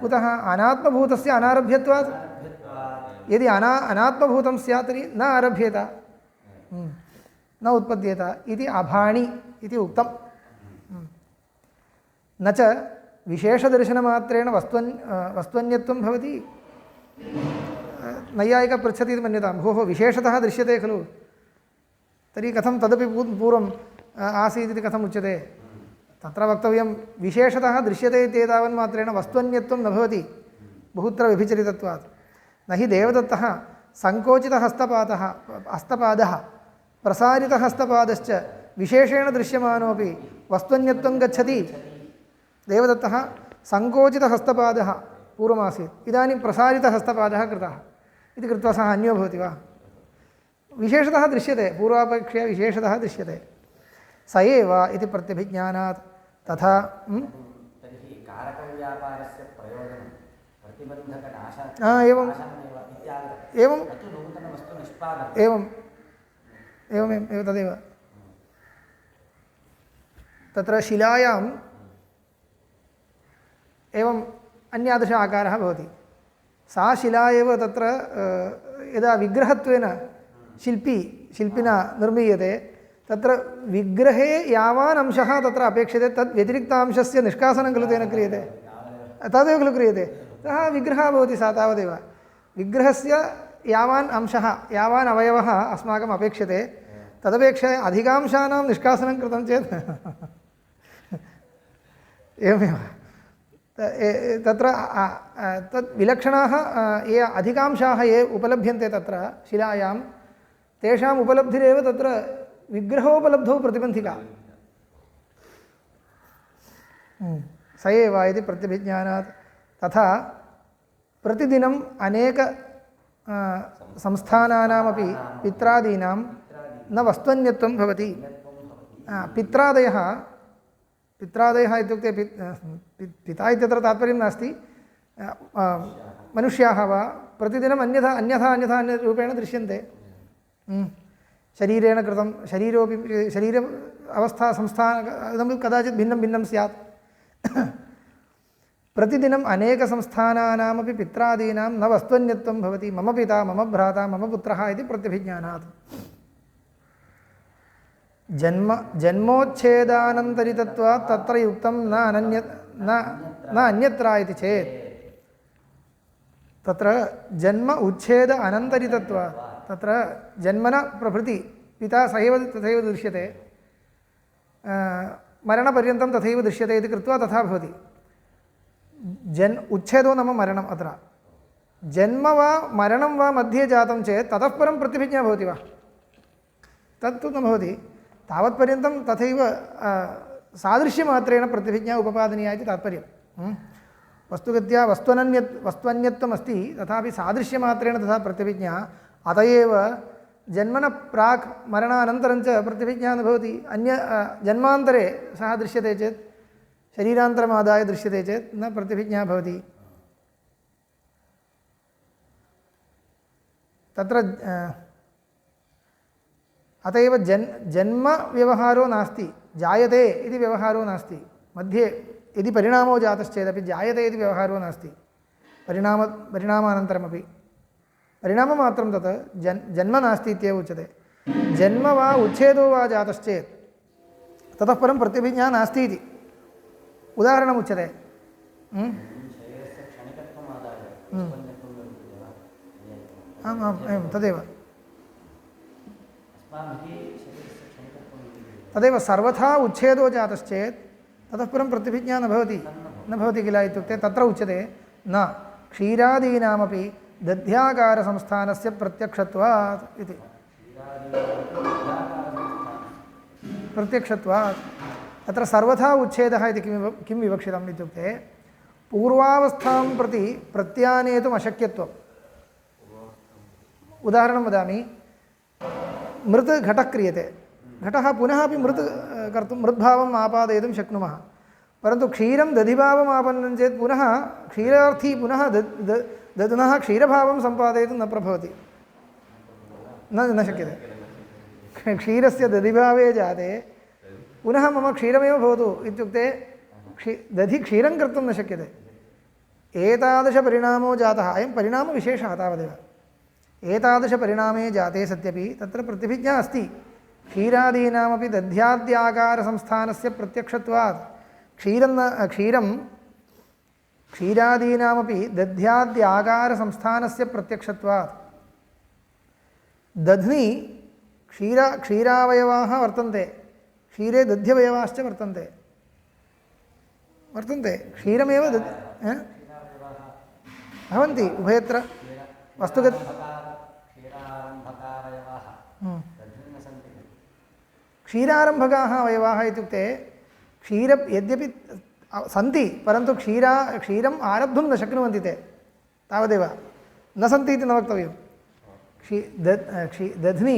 कुतः अनात्मभूतस्य अनारभ्यत्वात् यदि अनात्मभूतं स्यात् तर्हि न आरभ्येत न उत्पद्येत इति अभाणि इति उक्तं न च विशेषदर्शनमात्रेण वस्त्वन्यत्वं भवति नैयायिकः पृच्छति इति मन्यतां भोः विशेषतः दृश्यते खलु तर्हि कथं तदपि पूर्वम् आसीत् इति कथम् उच्यते तत्र वक्तव्यं विशेषतः दृश्यते इत्येतावन्मात्रेण वस्त्वन्यत्वं न भवति बहुत्र व्यभिचरितत्वात् न हि देवदत्तः हस्तपादः प्रसारितहस्तपादश्च विशेषेण दृश्यमानोऽपि वस्त्वन्यत्वं गच्छति देवदत्तः सङ्कोचितहस्तपादः पूर्वमासीत् इदानीं प्रसारितहस्तपादः कृतः इति कृत्वा सः अन्यो भवति वा विशेषतः दृश्यते पूर्वापेक्षया विशेषतः दृश्यते स एव इति प्रत्यभिज्ञानात् तथा एवं तदेव तत्र शिलायाम् एवं अन्यादृश आकारः भवति सा शिला एव तत्र यदा विग्रहत्वेन शिल्पिना निर्मीयते तत्र विग्रहे यावान् अंशः तत्र अपेक्षते तद् व्यतिरिक्तांशस्य निष्कासनं खलु तेन क्रियते तदेव खलु क्रियते अतः विग्रहः भवति सा तावदेव विग्रहस्य यावान् अंशः यावान् अवयवः अस्माकम् अपेक्षते तदपेक्षया अधिकांशानां निष्कासनं कृतं चेत् एवमेव तत्र तत् विलक्षणाः ये अधिकांशाः ये उपलभ्यन्ते तत्र शिलायां तेषाम् उपलब्धिरेव तत्र विग्रहोपलब्धौ प्रतिबन्धिका स एव इति प्रत्यभिज्ञानात् तथा प्रतिदिनम् अनेक संस्थानानामपि पित्रादीनां न वस्त्वन्यत्वं भवति पित्रादयः इत्युक्ते पिता इत्यत्र तात्पर्यं नास्ति मनुष्याः वा प्रतिदिनम् अन्यरूपेण दृश्यन्ते शरीरेण कृतं शरीरोपि शरीर अवस्था संस्थानं कदाचित् भिन्नं स्यात् प्रतिदिनम् अनेकसंस्थानानामपि पित्रादीनां न वस्त्वन्यत्वं भवति मम पिता मम भ्राता मम पुत्रः इति प्रत्यभिज्ञानात् जन्मोच्छेदानन्तरितत्वात् तत्र युक्तं न अन्यत्र इति चेत् तत्र जन्म उच्छेद अनन्तरितत्वात् तत्र जन्मन प्रभृति पिता सहैव तथैव दृश्यते मरणपर्यन्तं तथैव दृश्यते इति कृत्वा तथा भवति उच्छेदो नाम मरणम् अत्र जन्म वा मरणं वा मध्ये जातं चेत् ततः परं प्रतिभिज्ञा भवति वा तत्तु न भवति तावत्पर्यन्तं तथैव सादृश्यमात्रेण प्रतिभिज्ञा उपपादनीया इति तात्पर्यं वस्तुगत्या वस्त्वन्यत्वमस्ति तथापि सादृश्यमात्रेण तथा प्रत्यभिज्ञा अत एव जन्मनः प्राक् मरणानन्तरं च प्रत्यभिज्ञा न भवति अन्य जन्मान्तरे सः दृश्यते चेत् शरीरान्तरमादाय दृश्यते चेत् न प्रत्यभिज्ञा भवति तत्र अत एव जन्म व्यवहारो नास्ति जायते इति व्यवहारो नास्ति मध्ये यदि परिणामो जातश्चेदपि जायते इति व्यवहारो नास्ति परिणामानन्तरमपि परिणाममात्रं तत् जन्म नास्ति इत्येव उच्यते जन्म वा उच्छेदो वा जातश्चेत् ततः परं प्रत्यभिज्ञा नास्ति इति उदाहरणम् उच्यते आम् आम् एवं तदेव सर्वथा उच्छेदो जातश्चेत् ततः परं प्रत्यभिज्ञा न भवति किल इत्युक्ते तत्र उच्यते न क्षीरादीनामपि दध्याकारसंस्थानस्य प्रत्यक्षत्वात् इति प्रत्यक्षत्वात् तत्र सर्वथा उच्छेदः इति किं विवक्षितम् इत्युक्ते पूर्वावस्थां प्रति प्रत्यानेतुम् अशक्यत्वम् उदाहरणं वदामि मृत् घटः क्रियते घटः पुनः अपि मृद्भावम् आपादयितुं शक्नुमः परन्तु क्षीरं दधिभावम् आपन्नं चेत् पुनः क्षीरार्थी पुनः दध्नः क्षीरभावं सम्पादयितुं न प्रभवति न शक्यते क्षीरस्य दधिभावे जाते पुनः मम क्षीरमेव भवतु इत्युक्ते दधि क्षीरं कर्तुं न शक्यते एतादृशपरिणामो जातः अयं परिणामविशेषः तावदेव एतादृशपरिणामे जाते सत्यपि तत्र प्रत्यभिज्ञा अस्ति क्षीरादीनामपि दध्याद्याकारसंस्थानस्य प्रत्यक्षत्वात् क्षीरादीनामपि दध्याद्याकारसंस्थानस्य प्रत्यक्षत्वात् दध्नि क्षीरावयवाः वर्तन्ते क्षीरे दध्यवयवाश्च वर्तन्ते क्षीरमेव भवन्ति उभयत्र वस्तुगत क्षीरारम्भकाः अवयवाः इत्युक्ते यद्यपि सन्ति परन्तु क्षीरम् आरब्धुं न शक्नुवन्ति ते तावदेव न सन्ति इति न वक्तव्यं दध्नि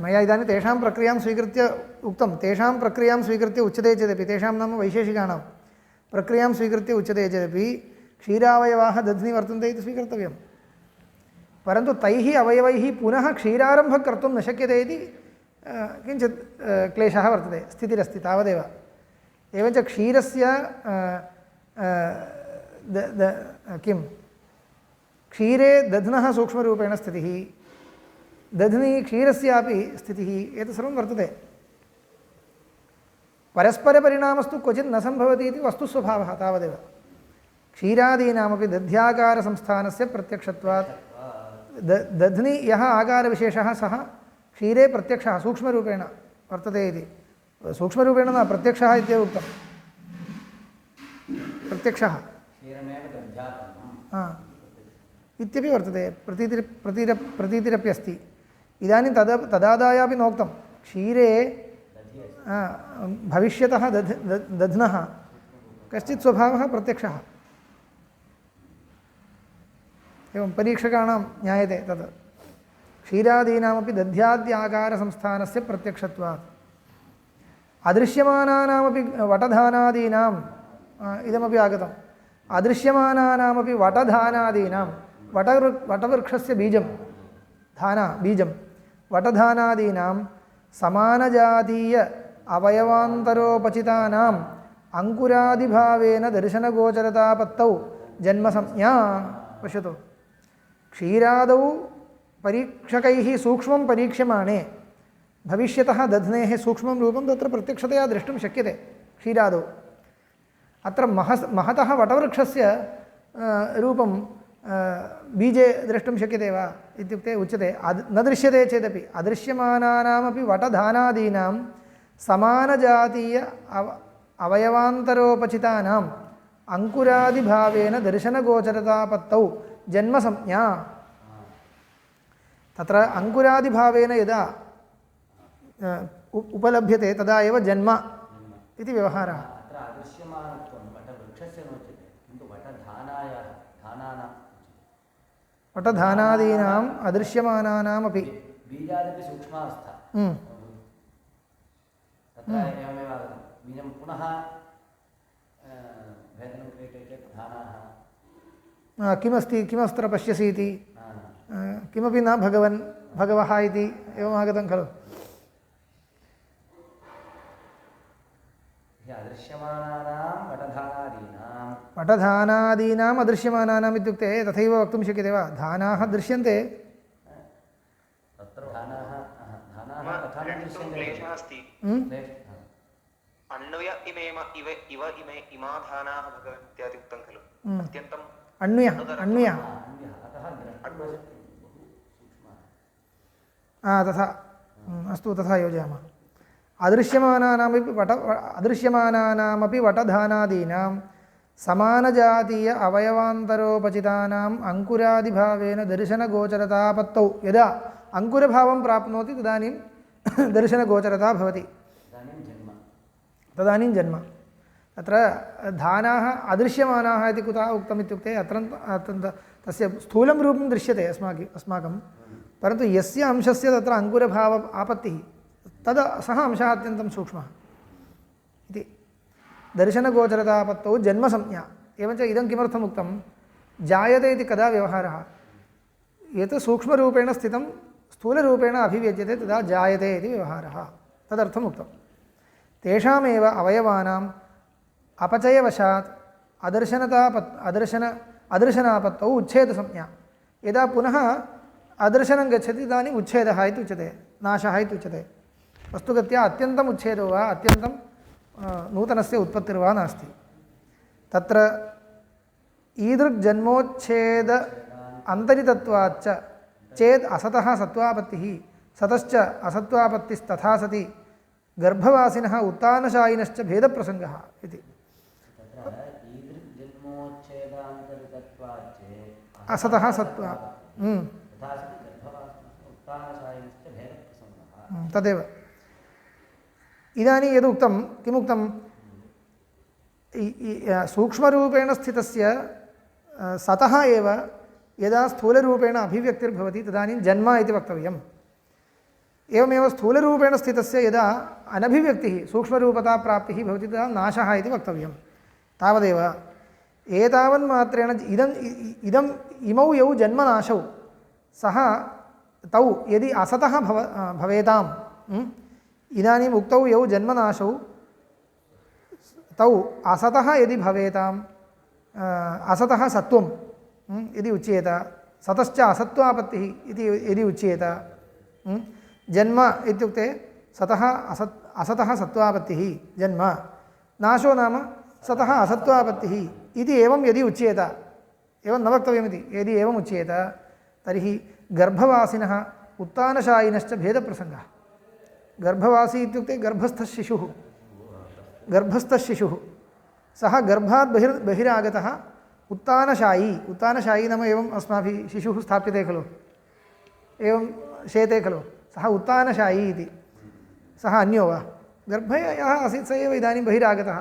मया इदानीं तेषां प्रक्रियां स्वीकृत्य उक्तं तेषां प्रक्रियां स्वीकृत्य उच्यते चेदपि तेषां नाम वैशेषिकाणां प्रक्रियां स्वीकृत्य उच्यते चेदपि क्षीरावयवाः दध्नि वर्तन्ते इति स्वीकर्तव्यं परन्तु तैः अवयवैः पुनः क्षीरारम्भः कर्तुं न शक्यते इति किञ्चित् क्लेशः वर्तते स्थितिरस्ति तावदेव एवञ्च क्षीरस्य किं क्षीरे दध्नः सूक्ष्मरूपेण स्थितिः दध्नि क्षीरस्यापि स्थितिः एतत् सर्वं वर्तते परस्परपरिणामस्तु क्वचित् न सम्भवति इति वस्तुस्वभावः तावदेव क्षीरादीनामपि दध्याकारसंस्थानस्य प्रत्यक्षत्वात् दध्नि यः आकारविशेषः सः क्षीरे प्रत्यक्षः सूक्ष्मरूपेण वर्तते इति सूक्ष्मरूपेण न प्रत्यक्षः इत्येव उक्तं प्रत्यक्षः इत्यपि वर्तते प्रतीतिरपि अस्ति इदानीं तदादायापि नोक्तं क्षीरे भविष्यतः दध्नः कश्चित् स्वभावः प्रत्यक्षः एवं परीक्षकाणां ज्ञायते तत् क्षीरादीनामपि दध्याद्याकारसंस्थानस्य प्रत्यक्षत्वात् अदृश्यमानानामपि वटधानादीनाम् इदमपि आगतम् अदृश्यमानानामपि वटधानादीनां वटवृक्षस्य बीजं बीजं वटधानादीनां समानजातीय अवयवान्तरोपचितानाम् अङ्कुरादिभावेन दर्शनगोचरतापत्तौ जन्मसंज्ञा पश्यतु क्षीरादौ परीक्षकैः सूक्ष्मं परीक्ष्यमाणे भविष्यतः दध्नेः सूक्ष्मं रूपं तत्र प्रत्यक्षतया द्रष्टुं शक्यते क्षीरादौ अत्र महतः वटवृक्षस्य रूपं बीजे द्रष्टुं शक्यते वा इत्युक्ते उच्यते न दृश्यते चेदपि अदृश्यमानानामपि वटधानादीनां समानजातीय अवयवान्तरोपचितानाम् अङ्कुरादिभावेन दर्शनगोचरतापत्तौ जन्मसंज्ञा तत्र अङ्कुरादिभावेन यदा उपलभ्यते तदा एव जन्म इति व्यवहारः अदृश्यमानत्वं वटवृक्षस्य नोच्यते किन्तु वटधानायाः धानानां वटधानादीनाम् अदृश्यमानानामपि बीजादपि सूक्ष्मावस्था तत्र एवमेव आगतं बीजं पुनः भेदनं क्रियते चेत् धानाः किमस्ति किमस्त्र पश्यसि इति किमपि न भगवन् भगवः इति एवमागतं खलु वटधानादीनाम् अदृश्यमानानाम् इत्युक्ते तथैव वक्तुं शक्यते वा धानाः दृश्यन्ते अन्वय इव इमे इमा धानाः भगवन्ति इत्यादि उक्तं खलु अत्यन्तम् अन्वय तथा अस्तु तथा योजयामः अदृश्यमानानामपि वटधानादीनां समानजातीय अवयवान्तरोपचितानाम् अङ्कुरादिभावेन दर्शनगोचरतापत्तौ यदा अङ्कुरभावं प्राप्नोति तदानीं दर्शनगोचरता भवति तदानीं जन्म अत्र धानाः अदृश्यमानाः इति कुतः उक्तम् इत्युक्ते अत्र तस्य स्थूलं रूपं दृश्यते अस्माकं परन्तु यस्य अंशस्य तत्र अङ्कुरभाव आपत्तिः तद् सः अंशः अत्यन्तं सूक्ष्मः इति दर्शनगोचरतापत्तौ जन्मसंज्ञा एवञ्च इदं किमर्थम् उक्तं जायते इति कदा व्यवहारः यत् सूक्ष्मरूपेण स्थितं स्थूलरूपेण अभिव्यज्यते तदा जायते इति व्यवहारः तदर्थम् उक्तं तेषामेव अवयवानाम् अपचयवशात् अदर्शनापत्तौ उच्छेदसंज्ञा यदा पुनः अदर्शनं गच्छति तदानीम् उच्छेदः इति उच्यते नाशः इति उच्यते वस्तुगत्या अत्यन्तम् उच्छेदो वा अत्यन्तं नूतनस्य उत्पत्तिर्वा नास्ति तत्र ईदृग्जन्मोच्छेद अन्तरितत्वाच्च चेद् असतः सत्त्वापत्तिः सतश्च असत्त्वापत्तिस्तथा सति गर्भवासिनः उत्तानशायिनश्च भेदप्रसङ्गः इति असतः सत्त्वा तदेव इदानीं यदुक्तं किमुक्तं सूक्ष्मरूपेण स्थितस्य सतः एव यदा स्थूलरूपेण अभिव्यक्तिर्भवति तदानीं जन्म इति वक्तव्यम् एवमेव स्थूलरूपेण स्थितस्य यदा अनभिव्यक्तिः सूक्ष्मरूपताप्राप्तिः भवति तदा नाशः इति वक्तव्यं तावदेव एतावन्मात्रेण इमौ यौ जन्मनाशौ सः तौ यदि असतः भवेताम् इदानीम् उक्तौ यौ जन्मनाशौ तौ असतः यदि भवेताम् असतः सत्त्वं यदि उच्येत सतश्च असत्त्वापत्तिः इति यदि उच्येत जन्म इत्युक्ते सतः असतः सत्त्वापत्तिः जन्म नाशो नाम सतः असत्त्वापत्तिः इति एवं यदि उच्येत एवं न वक्तव्यमिति यदि एवम् उच्येत तर्हि गर्भवासिनः उत्तानशायिनश्च भेदप्रसङ्गः गर्भवासी इत्युक्ते गर्भस्थः शिशुः सः गर्भात् बहिरागतः उत्तानशायी नाम एवम् अस्माभिः शिशुः स्थाप्यते खलु एवं शेते खलु सः उत्तानशायी इति सः अन्यो वा गर्भे यः आसीत् स एव इदानीं बहिरागतः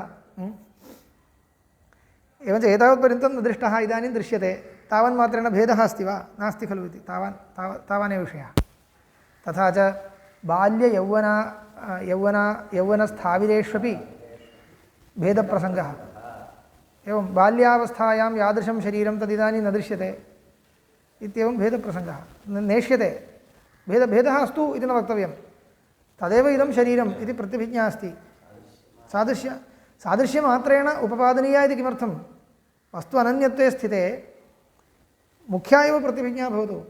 एवञ्च एतावत्पर्यन्तं न दृष्टः इदानीं दृश्यते तावन्मात्रेण भेदः अस्ति वा नास्ति खलु इति तावानेव विषयः तथा च यौवनस्थाविरेष्वपि भेदप्रसङ्गः एवं बाल्यावस्थायां यादृशं शरीरं तदिदानीं न दृश्यते इत्येवं भेदप्रसङ्गः नेष्यते भेदः अस्तु इति न वक्तव्यं तदेव इदं शरीरम् इति प्रतिभिज्ञा अस्ति सादृश्यमात्रेण उपपादनीया इति किमर्थं वस्तु अनन्यत्वे स्थिते मुख्या एव प्रतिभिज्ञा भवतु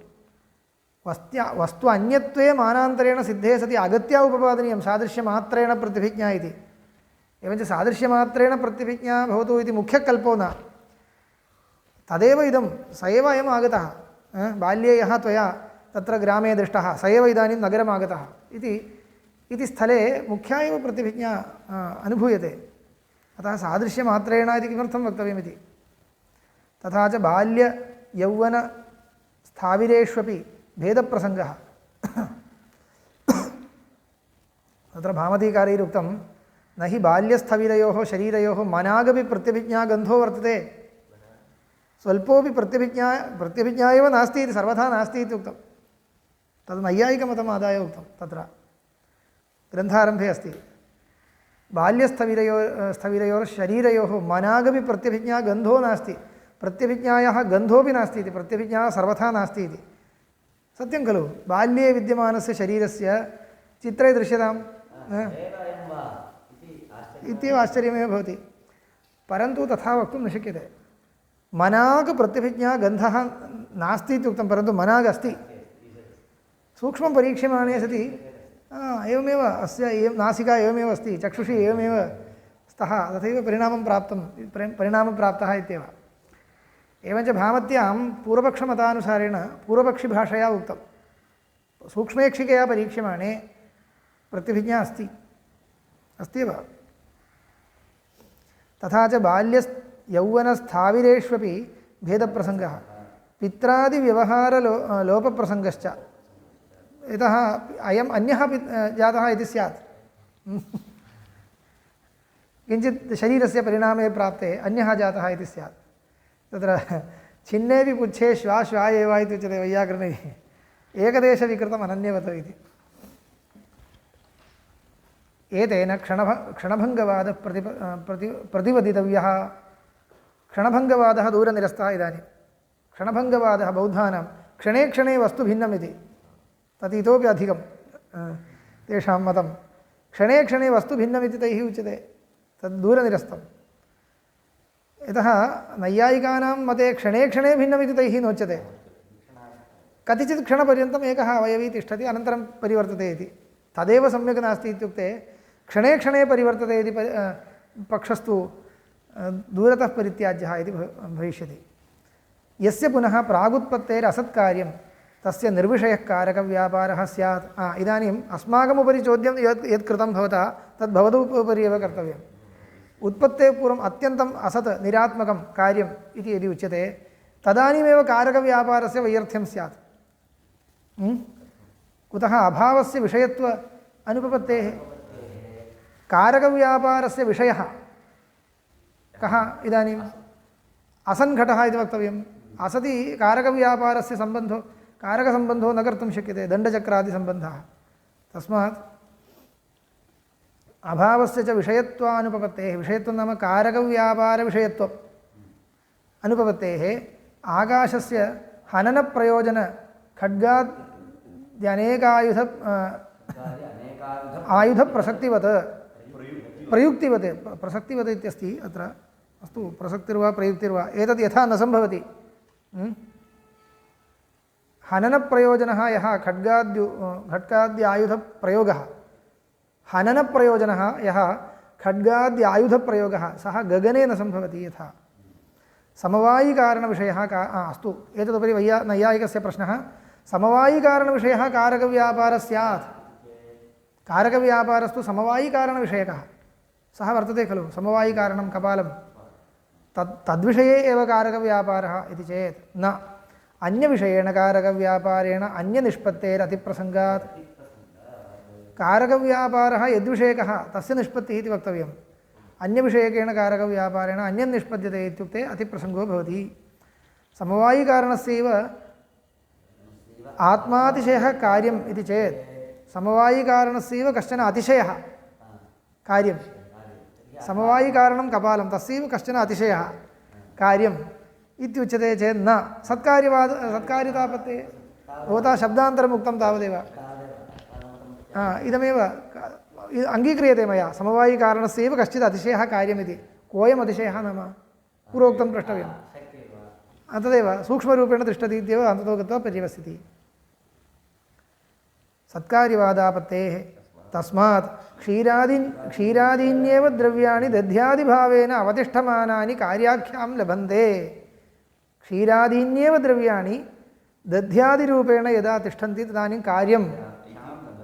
वस्तु अन्यत्वे मानान्तरेण सिद्धे सति अगत्या उपपादनीयं सादृश्यमात्रेण प्रतिभिज्ञा इति एवञ्च सादृश्यमात्रेण प्रतिभिज्ञा भवतु इति मुख्यकल्पो न तदेव इदं स एव अयम् आगतः बाल्ये यः त्वया तत्र ग्रामे दृष्टः स एव इदानीं नगरम् आगतः इति स्थले मुख्या एव प्रतिभिज्ञा अनुभूयते अतः सादृश्यमात्रेण इति किमर्थं वक्तव्यमिति तथा च बाल्ययौवनस्थाविरेष्वपि भेदप्रसङ्गः तत्र भामतीकारैरुक्तं न हि बाल्यस्थविरयोः शरीरयोः मनागपि प्रत्यभिज्ञागन्धो वर्तते स्वल्पोपि प्रत्यभिज्ञा एव नास्ति इति सर्वथा नास्ति इति उक्तं तद् नैयायिकमतम् आदाय उक्तं तत्र ग्रन्थारम्भे अस्ति स्थविरयोर्शरीरयोः मनागपि प्रत्यभिज्ञा गन्धो नास्ति प्रत्यभिज्ञायाः गन्धोपि नास्ति इति प्रत्यभिज्ञा सर्वथा नास्ति इति सत्यं खलु बाल्ये विद्यमानस्य शरीरस्य चित्रे दृश्यताम् इत्येव आश्चर्यमेव भवति परन्तु तथा वक्तुं न शक्यते मनाग् प्रत्यभिज्ञा गन्धः नास्ति इति उक्तं परन्तु मनाग् अस्ति सूक्ष्मं परीक्ष्यमाणे सति एवमेव अस्य नासिका एवमेव अस्ति चक्षुषी एवमेव स्तः तथैव परिणामं प्राप्तः इत्येव एवञ्च भामत्यां पूर्वपक्षमतानुसारेण पूर्वपक्षिभाषया उक्तं सूक्ष्मेक्षिकया परीक्ष्यमाणे प्रत्यभिज्ञा अस्त्येव तथा च बाल्ययौवनस्थाविरेष्वपि भेदप्रसङ्गः पित्रादिव्यवहारलोपप्रसङ्गश्च यतः अयम् अन्यः जातः इति स्यात् किञ्चित् शरीरस्य परिणामे प्राप्ते अन्यः जातः इति स्यात् तत्र छिन्नेपि पुच्छे श्वा श्वा एव इति उच्यते वैयाकरणैः एकदेशविकृतम् अनन्यवत् इति एतेन क्षणभङ्गवादः प्रतिपदितव्यः क्षणभङ्गवादः दूरनिरस्तः इदानीं क्षणभङ्गवादः बौद्धानां क्षणे क्षणे वस्तु भिन्नम् इति तत् इतोपि अधिकं तेषां मतं क्षणे क्षणे वस्तु भिन्नम् इति तैः उच्यते तद् दूरनिरस्तं यतः नैयायिकानां मते क्षणे क्षणे भिन्नमिति तैः नोच्यते कतिचित् क्षणपर्यन्तम् एकः अवयवी तिष्ठति अनन्तरं परिवर्तते इति तदेव सम्यक् नास्ति इत्युक्ते क्षणे क्षणे परिवर्तते इति पक्षस्तु दूरतः परित्याज्यः इति भविष्यति यस्य पुनः प्रागुत्पत्तेरसत्कार्यं तस्य निर्विषयः कारकव्यापारः स्यात् इदानीम् अस्माकमुपरि चोद्यं यत् कृतं भवता तद् भवतः उपरि एव कर्तव्यम् उत्पत्तेः पूर्वम् अत्यन्तम् असत् निरात्मकं कार्यम् इति यदि उच्यते तदानीमेव कारकव्यापारस्य वैयर्थ्यं स्यात् कुतः अभावस्य विषयत्व अनुपपत्तेः कारकव्यापारस्य विषयः कः इदानीम् असन्घटः इति वक्तव्यम् असति कारकव्यापारस्य कारकसम्बन्धो न कर्तुं शक्यते दण्डचक्रादिसम्बन्धः तस्मात् अभावस्य च विषयत्वानुपपत्तेः विषयत्वं नाम कारकव्यापारविषयत्वम् अनुपपत्तेः आकाशस्य हननप्रयोजनखड्गाद्यनेकायुध आयुधप्रसक्तिवत् प्रयुक्तिवत् प्रसक्तिवत् इत्यस्ति अत्र अस्तु प्रसक्तिर्वा प्रयुक्तिर्वा एतद् यथा न सम्भवति हननप्रयोजनः यः खड्गाद्यायुधप्रयोगः हननप्रयोजनः यः खड्गाद्यायुधप्रयोगः सः गगने न सम्भवति यथा समवायिकारणविषयः अस्तु एतदुपरि नैयायिकस्य प्रश्नः समवायिकारणविषयः कारकव्यापारः स्यात् कारकव्यापारस्तु समवायिकारणविषयकः सः वर्तते खलु समवायिकारणं कपालं तद्विषये एव कारकव्यापारः इति चेत् न अन्यविषयेण कारकव्यापारेण अन्यनिष्पत्तेरतिप्रसङ्गात् कारकव्यापारः यद्विषयकः तस्य निष्पत्तिः इति वक्तव्यम् अन्यविषयकेण कारकव्यापारेण अन्यन्निष्पद्यते इत्युक्ते अतिप्रसङ्गो भवति समवायिकारणस्यैव आत्मातिशयः कार्यम् इति चेत् समवायिकारणस्यैव कश्चन अतिशयः कार्यं समवायिकारणं कपालं तस्यैव कश्चन अतिशयः कार्यम् इत्युच्यते चेत् न सत्कार्यतापत्ते भवता शब्दान्तरम् उक्तं तावदेव इदमेव अङ्गीक्रियते मया समवायिकारणस्यैव कश्चित् अतिशयः कार्यमिति कोऽयम् अतिशयः नाम पूर्वोक्तं प्रष्टव्यं तदेव सूक्ष्मरूपेण तिष्ठति इत्येव अन्ततो गत्वा पर्यवस्यति सत्कार्यवादापत्तेः तस्मात् क्षीरादीन्येव द्रव्याणि दध्यादिभावेन अवतिष्ठमानानि कार्याख्यां लभन्ते क्षीरादीन्येव द्रव्याणि दध्यादिरूपेण यदा तिष्ठन्ति तदानीं कार्यम्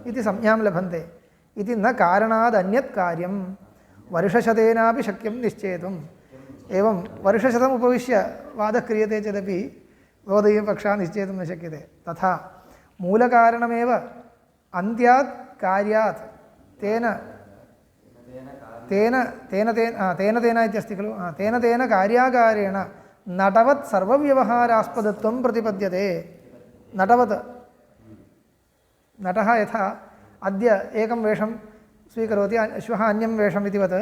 इति संज्ञां लभन्ते इति न कारणाद् अन्यत् कार्यं वर्षशतेनापि शक्यं निश्चेतुम् एवं वर्षशतम् उपविश्य वादः क्रियते चेदपि भवदीयपक्षः निश्चेतुं न शक्यते तथा मूलकारणमेव अन्त्यात् कार्यात् तेन तेन तेन तेन तेन तेन इत्यस्ति खलु तेन तेन कार्याकारेण नटवत् सर्वव्यवहारास्पदत्वं प्रतिपद्यते नटवत् नटः यथा अद्य एकं वेषं स्वीकरोति श्वः अन्यं वेषम् इतिवत्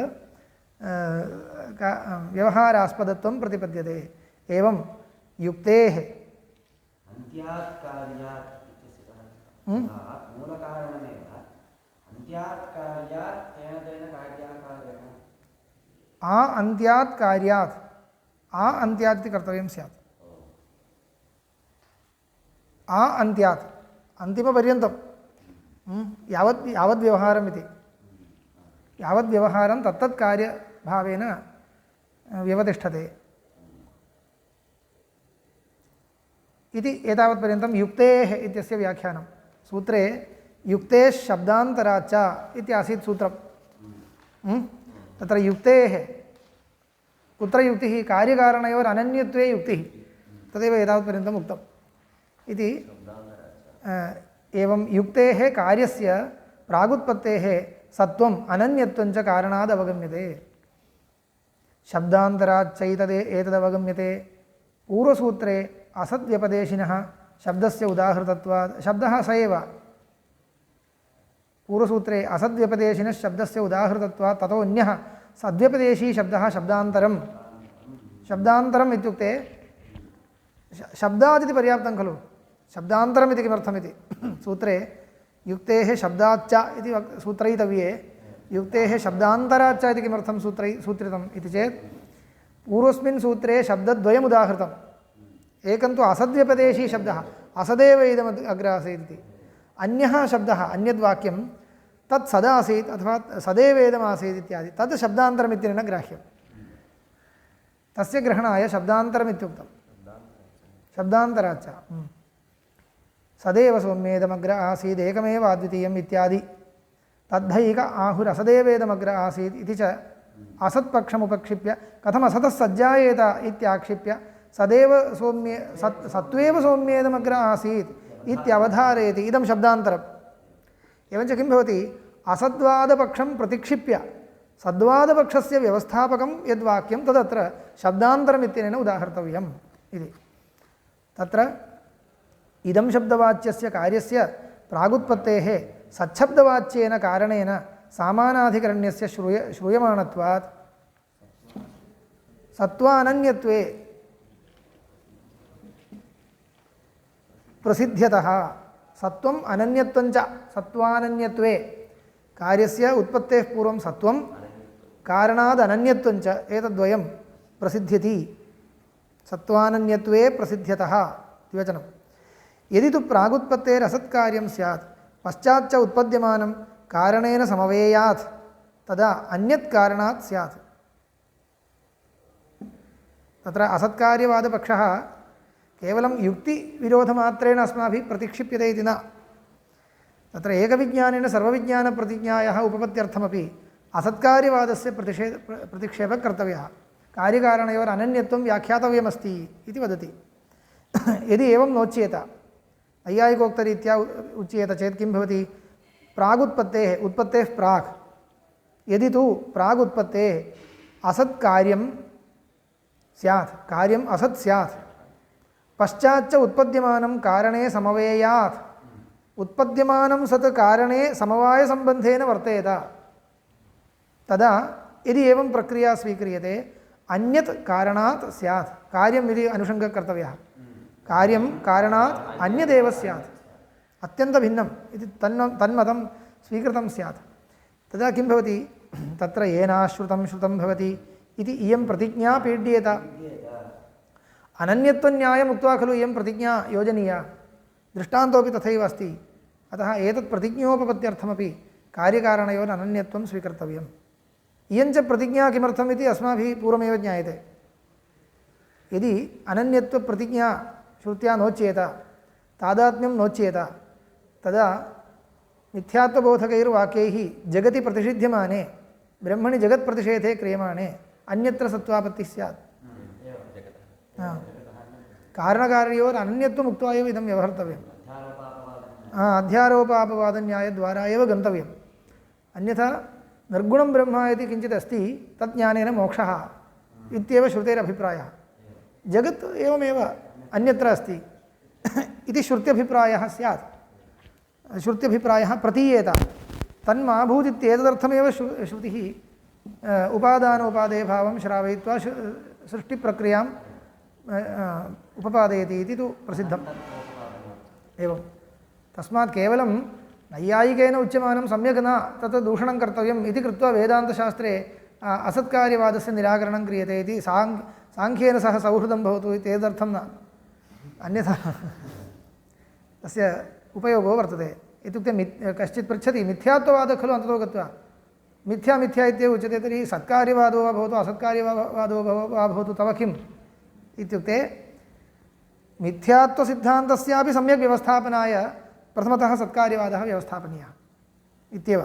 व्यवहारास्पदत्वं प्रतिपद्यते एवं युक्तेः अन्त्यात् कार्यात् इत्यस्य मूलकारणमेव अन्त्यात् कार्यात् तेन तेन कार्याकारेण अन्त्यात् कार्यात् अन्त्यात् इति कर्तव्यं स्यात् अन्त्यात् अन्तिमपर्यन्तं यावद् व्यवहारम् इति यावद् व्यवहारं तत्तत् कार्यभावेन व्यवतिष्ठते इति एतावत्पर्यन्तं युक्तेः इत्यस्य व्याख्यानं सूत्रे युक्तेः शब्दान्तराच्च इति आसीत् सूत्रं तत्र युक्तेः कुत्र युक्तिः कार्यकारणयोरनन्यत्वे युक्तिः तदेव एतावत्पर्यन्तम् उक्तम् इति एवं युक्तेः कार्यस्य प्रागुत्पत्तेः सत्वम् अनन्यत्वं च कारणाद् अवगम्यते शब्दान्तराच्चैतदे एतदवगम्यते पूर्वसूत्रे असद्व्यपदेशिनः शब्दस्य उदाहृतत्वात् शब्दः स एव पूर्वसूत्रे असद्व्यपदेशिनः शब्दस्य उदाहृतत्वात् ततो अन्यः सद्व्यपदेशी शब्दः शब्दान्तरम् इत्युक्ते शब्दादिति पर्याप्तं खलु शब्दान्तरम् इति किमर्थमिति सूत्रे युक्तेः शब्दाच्च इति सूत्रयितव्ये युक्तेः शब्दान्तराच्च इति किमर्थं सूत्रितम् इति चेत् पूर्वस्मिन् सूत्रे शब्दद्वयम् उदाहृतम् एकं तु असद्व्यपदेशी शब्दः असदेव इदम् अग्र आसीत् इति अन्यः शब्दः अन्यद्वाक्यं तत् सदासीत् अथवा सदेवेदमासीत् इत्यादि तद् शब्दान्तरमित्यनेन ग्राह्यं तस्य ग्रहणाय शब्दान्तरमित्युक्तं शब्दान्तराच्च सदेव सौम्येदमग्र आसीत् एकमेव अद्वितीयम् इत्यादि तद्धैक आहुरसदेवेदमग्र आसीत् इति च असत्पक्षमुपक्षिप्य कथमसतः सज्जायेत इत्याक्षिप्य सदेव सौम्ये सत्त्वेव सौम्येदमग्र आसीत् इत्यवधारयति इदं शब्दान्तरम् एवञ्च किं भवति असद्वादपक्षं प्रतिक्षिप्य सद्वादपक्षस्य व्यवस्थापकं यद्वाक्यं तदत्र शब्दान्तरमित्यनेन उदाहर्तव्यम् इति तत्र इदं शब्दवाच्यस्य कार्यस्य प्रागुत्पत्तेः सच्छब्दवाच्येन कारणेन सामानाधिकरण्यस्य श्रूयमाणत्वात् सत्त्वानन्यत्वे प्रसिद्ध्यतः सत्त्वम् अनन्यत्वं च सत्त्वानन्यत्वे कार्यस्य उत्पत्तेः पूर्वं सत्त्वं कारणाद् अनन्यत्वं च एतद्वयं प्रसिद्ध्यति सत्त्वानन्यत्वे प्रसिद्ध्यतः द्विवचनं यदि तु प्रागुत्पत्तेरसत्कार्यं स्यात् पश्चाच्च उत्पद्यमानं कारणेन समवेयात् तदा अन्यत् कारणात् स्यात् तत्र असत्कार्यवादपक्षः केवलं युक्तिविरोधमात्रेण अस्माभिः प्रतिक्षिप्यते इति न तत्र एकविज्ञानेन सर्वविज्ञानप्रतिज्ञायाः उपपत्त्यर्थमपि असत्कार्यवादस्य प्रतिक्षेपः कर्तव्यः कार्यकारणयोरनन्यत्वं व्याख्यातव्यमस्ति इति वदति यदि एवं नोच्येत नैयायिकोक्तरीत्या उच्येत चेत् किं भवति प्रागुत्पत्तेः उत्पत्तेः प्राक् यदि तु प्रागुत्पत्तेः असत्कार्यं स्यात् कार्यम् असत् स्यात् पश्चाच्च उत्पद्यमानं कारणे समवेयात् उत्पद्यमानं सत् कारणे समवायसम्बन्धेन वर्तेत तदा यदि एवं प्रक्रिया स्वीक्रियते अन्यत् कारणात् स्यात् कार्यम् इति अनुषङ्गः कर्तव्यः कार्यं कारणात् अन्यदेव स्यात् अत्यन्तभिन्नम् इति तन्मतं स्वीकृतं स्यात् तदा किं भवति तत्र येनाश्रुतं श्रुतं भवति इति इयं प्रतिज्ञा पीड्येत अनन्यत्वन्यायम् उक्त्वा खलु इयं प्रतिज्ञा योजनीया दृष्टान्तोपि तथैव अस्ति अतः एतत् प्रतिज्ञोपपत्त्यर्थमपि कार्यकारणयोः अनन्यत्वं स्वीकर्तव्यम् इयञ्च प्रतिज्ञा किमर्थम् इति अस्माभिः पूर्वमेव ज्ञायते यदि अनन्यत्वप्रतिज्ञा श्रुत्या नोच्येत तादात्म्यं नोच्येत तदा मिथ्यात्वबोधकैर्वाक्यैः जगति प्रतिषिध्यमाने ब्रह्मणि जगत्प्रतिषेधे क्रियमाणे अन्यत्र सत्त्वापत्तिः स्यात् कारणकार्ययोः अनन्यत्वम् उक्त्वा एव इदं व्यवहर्तव्यम् अध्यारोपापवादन्यायद्वारा एव गन्तव्यम् अन्यथा निर्गुणं ब्रह्म इति किञ्चित् अस्ति तत् ज्ञानेन मोक्षः इत्येव श्रुतेरभिप्रायः। जगत् एवमेव अन्यत्र अस्ति इति श्रुत्यभिप्रायः स्यात्। श्रुत्यभिप्रायः प्रतीयेत तन्मा भूदित्येतदर्थमेव श्रुतिः उपादानोपादेय भावं श्रावयित्वा सृष्टिप्रक्रियां उपपादयति इति तु प्रसिद्धम्। एवं तस्मात् केवलं नैयायिकेन उच्यमानं सम्यक् न तत् दूषणं कर्तव्यम् इति कृत्वा वेदान्तशास्त्रे असत्कार्यवादस्य निराकरणं क्रियते इति साङ्ख्येन सह सौहृदं भवतु इति एतदर्थं न, अन्यथा तस्य उपयोगो वर्तते। इत्युक्ते कश्चित् पृच्छति मिथ्यात्ववादः खलु अन्ततो गत्वा मिथ्या मिथ्या इत्येव उच्यते, तर्हि सत्कार्यवादो वा भवतु असत्कार्यवादो वा भवतु तव किम् इत्युक्ते मिथ्यात्वसिद्धान्तस्यापि सम्यक् व्यवस्थापनाय प्रथमतः सत्कार्यवादः व्यवस्थापनीयः इत्येव।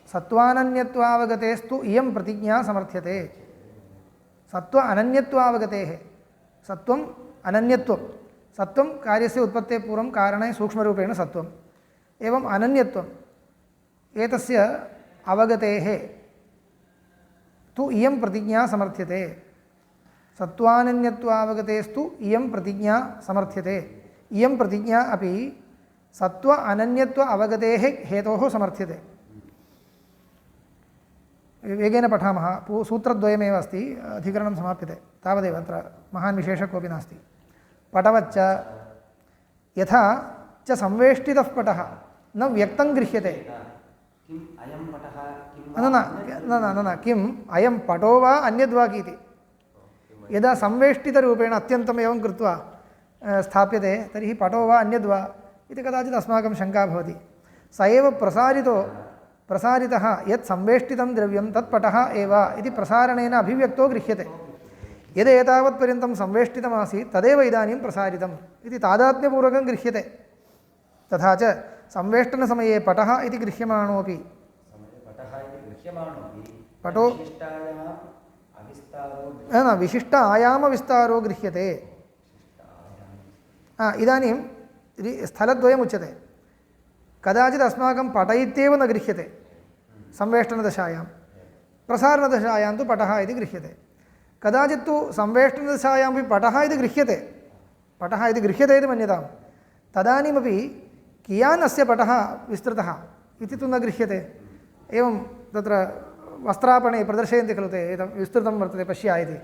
सत्त्वानन्यत्वावगतेस्तु इयं प्रतिज्ञा समर्थ्यते। सत्त्व अनन्यत्वावगतेः, सत्त्वम् अनन्यत्वं, सत्त्वं कार्यस्य उत्पत्तेः पूर्वं कारणे सूक्ष्मरूपेण सत्त्वम्, एवम् अनन्यत्वम् एतस्य अवगतेः तु इयं प्रतिज्ञा समर्थ्यते। सत्त्वानन्यत्वावगतेस्तु इयं प्रतिज्ञा समर्थ्यते। इयं प्रतिज्ञा अपि सत्त्व अनन्यत्व अवगतेः हेतोः समर्थ्यते। वेगेन पठामः, सूत्रद्वयमेव अस्ति, अधिकरणं समाप्यते, तावदेव, अत्र महान् विशेषः कोऽपि नास्ति। पटवच्च यथा च संवेष्टितः पटः न व्यक्तं गृह्यते। न किम् अयं पटो वा अन्यद्वा इति यदा संवेष्टितरूपेण अत्यन्तम् एवं कृत्वा स्थाप्यते तर्हि पटो वा अन्यद्वा इति कदाचित् अस्माकं शङ्का भवति। स एव प्रसारितः यत् संवेष्टितं द्रव्यं तत्पटः एव इति प्रसारणेन अभिव्यक्तो गृह्यते। यद् एतावत्पर्यन्तं संवेष्टितमासीत् तदेव इदानीं प्रसारितम् इति तादात्म्यपूर्वकं गृह्यते। तथा च संवेष्टनसमये पटः इति गृह्यमाणोऽपि पटो न विशिष्ट आयामविस्तारो गृह्यते। इदानीं स्थलद्वयम् उच्यते। कदाचित् अस्माकं पट इत्येव न गृह्यते संवेष्टनदशायां, प्रसारणदशायां तु पटः इति गृह्यते। कदाचित् तु संवेष्टनदशायामपि पटः इति गृह्यते, पटः इति गृह्यते इति मन्यतां, तदानीमपि कियान् अस्य पटः विस्तृतः इति तु न गृह्यते। एवं तत्र वस्त्रापणे प्रदर्शयन्ति खलु ते एतत् विस्तृतं वर्तते पश्य इति,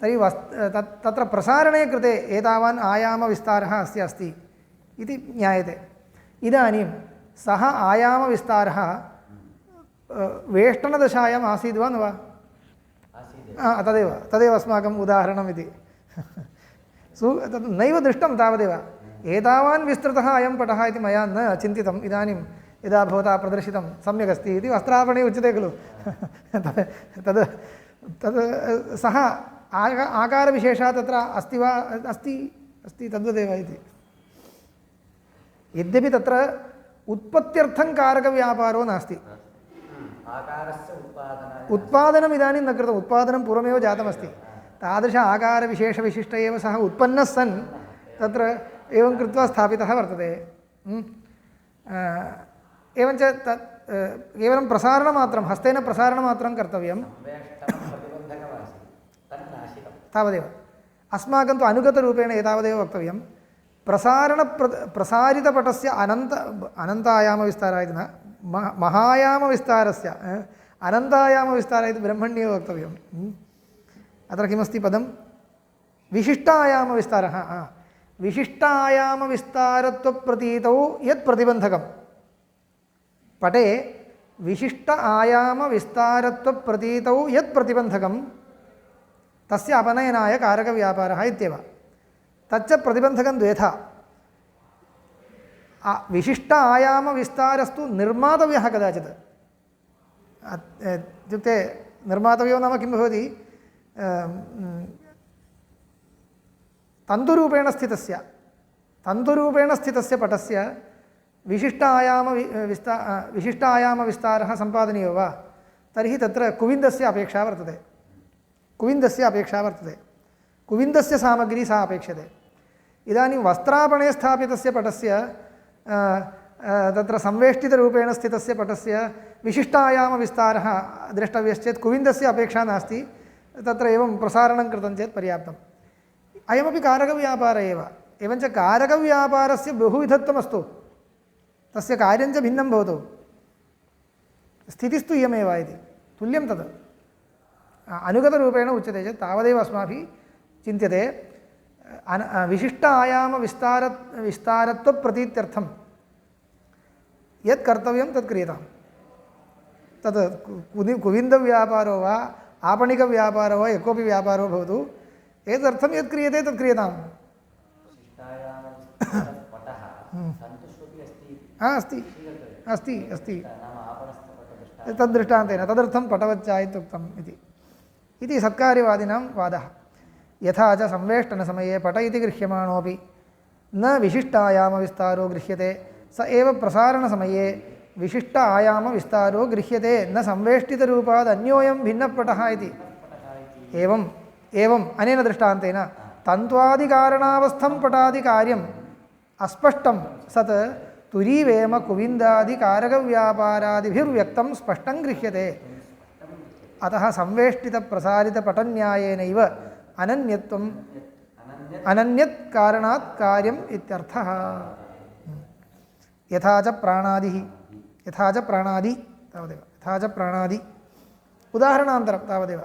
तर्हि तत्र प्रसारणे कृते एतावान् आयामविस्तारः अस्य अस्ति इति ज्ञायते। इदानीं सः आयामविस्तारः वेष्टनदशायाम् आसीद् वा न वा? तदेव अस्माकम् उदाहरणम् इति तत् नैव दृष्टं तावदेव। एतावान् विस्तृतः अयं पटः इति मया न चिन्तितम्। इदानीं यदा भवता प्रदर्शितं सम्यक् अस्ति इति वस्त्रापणे उच्यते खलु तद् सः आकारविशेषः तत्र अस्ति वा? अस्ति तद्वदेव इति। यद्यपि तत्र उत्पत्त्यर्थं कारकव्यापारो नास्ति, उत्पादनम् इदानीं न कृतम्, उत्पादनं पूर्वमेव जातमस्ति। तादृश आकारविशेषविशिष्ट एव सः उत्पन्नः सन् तत्र एवं कृत्वा स्थापितः वर्तते। एवञ्च तत् केवलं प्रसारणमात्रं, हस्तेन प्रसारणमात्रं कर्तव्यं तावदेव। अस्माकं तु अनुगतरूपेण एतावदेव वक्तव्यं। प्रसारितपटस्य अनन्तायामविस्तारः इति न, महायामविस्तारस्य अनन्तायामविस्तारः इति ब्रह्मण्येव वक्तव्यम्। अत्र किमस्ति पदं? विशिष्टायामविस्तारः। विशिष्टायामविस्तारत्वप्रतीतौ यत् प्रतिबन्धकं पटे विशिष्ट आयामविस्तारत्वप्रतीतौ यत् प्रतिबन्धकं तस्य अपनयनाय कारकव्यापारः इत्येव। तच्च प्रतिबन्धकं द्वेधा। विशिष्ट आयामविस्तारस्तु निर्मातव्यः कदाचित्। इत्युक्ते निर्मातव्यो नाम किं भवति? तन्तुरूपेण स्थितस्य पटस्य विशिष्ट आयामविस्तारः सम्पादनीयो वा? तर्हि तत्र कुविन्दस्य अपेक्षा वर्तते। कुविन्दस्य सामग्री सा अपेक्षते। इदानीं वस्त्रापणे स्थापितस्य पटस्य तत्र संवेष्टितरूपेण स्थितस्य पटस्य विशिष्टायामविस्तारः द्रष्टव्यश्चेत् कुविन्दस्य अपेक्षा नास्ति तत्र एवं प्रसारणं कृतं चेत् पर्याप्तम् अयमपि कारकव्यापारः एव एवञ्च कारकव्यापारस्य बहुविधत्वमस्तु तस्य कार्यञ्च भिन्नं भवतु स्थितिस्तु इयमेव इति तुल्यं तद् अनुगतरूपेण उच्यते चेत् तावदेव अस्माभिः चिन्त्यते विशिष्ट विस्तारत्वप्रतीत्यर्थं यत् कर्तव्यं तत् क्रियताम् तत् कुविन्दव्यापारो वा आपणिकव्यापारो वा यः कोऽपि व्यापारो भवतु एतदर्थं यत् क्रियते तत् क्रियताम् अस्ति अस्ति अस्ति तद्दृष्टान्तेन तदर्थं पटवच्चा इत्युक्तम् इति सत्कार्यवादिनां वादः यथा च संवेष्टनसमये पट इति गृह्यमाणोऽपि न विशिष्ट आयामविस्तारो गृह्यते स एव प्रसारणसमये विशिष्ट आयामविस्तारो गृह्यते न संवेष्टितरूपाद् अन्योऽयं भिन्नपटः इति एवम् अनेन दृष्टान्तेन तन्त्वादिकारणावस्थं पटादिकार्यम् अस्पष्टं सत् तुरीवेम कुविन्दादिकारकव्यापारादिभिर्व्यक्तं स्पष्टं गृह्यते अतः संवेष्टितप्रसारितपटन्यायेनैव अनन्यत्वम् अनन्यत् कारणात् कार्यम् इत्यर्थः यथा च प्राणादि तावदेव यथा च प्राणादि उदाहरणान्तरं तावदेव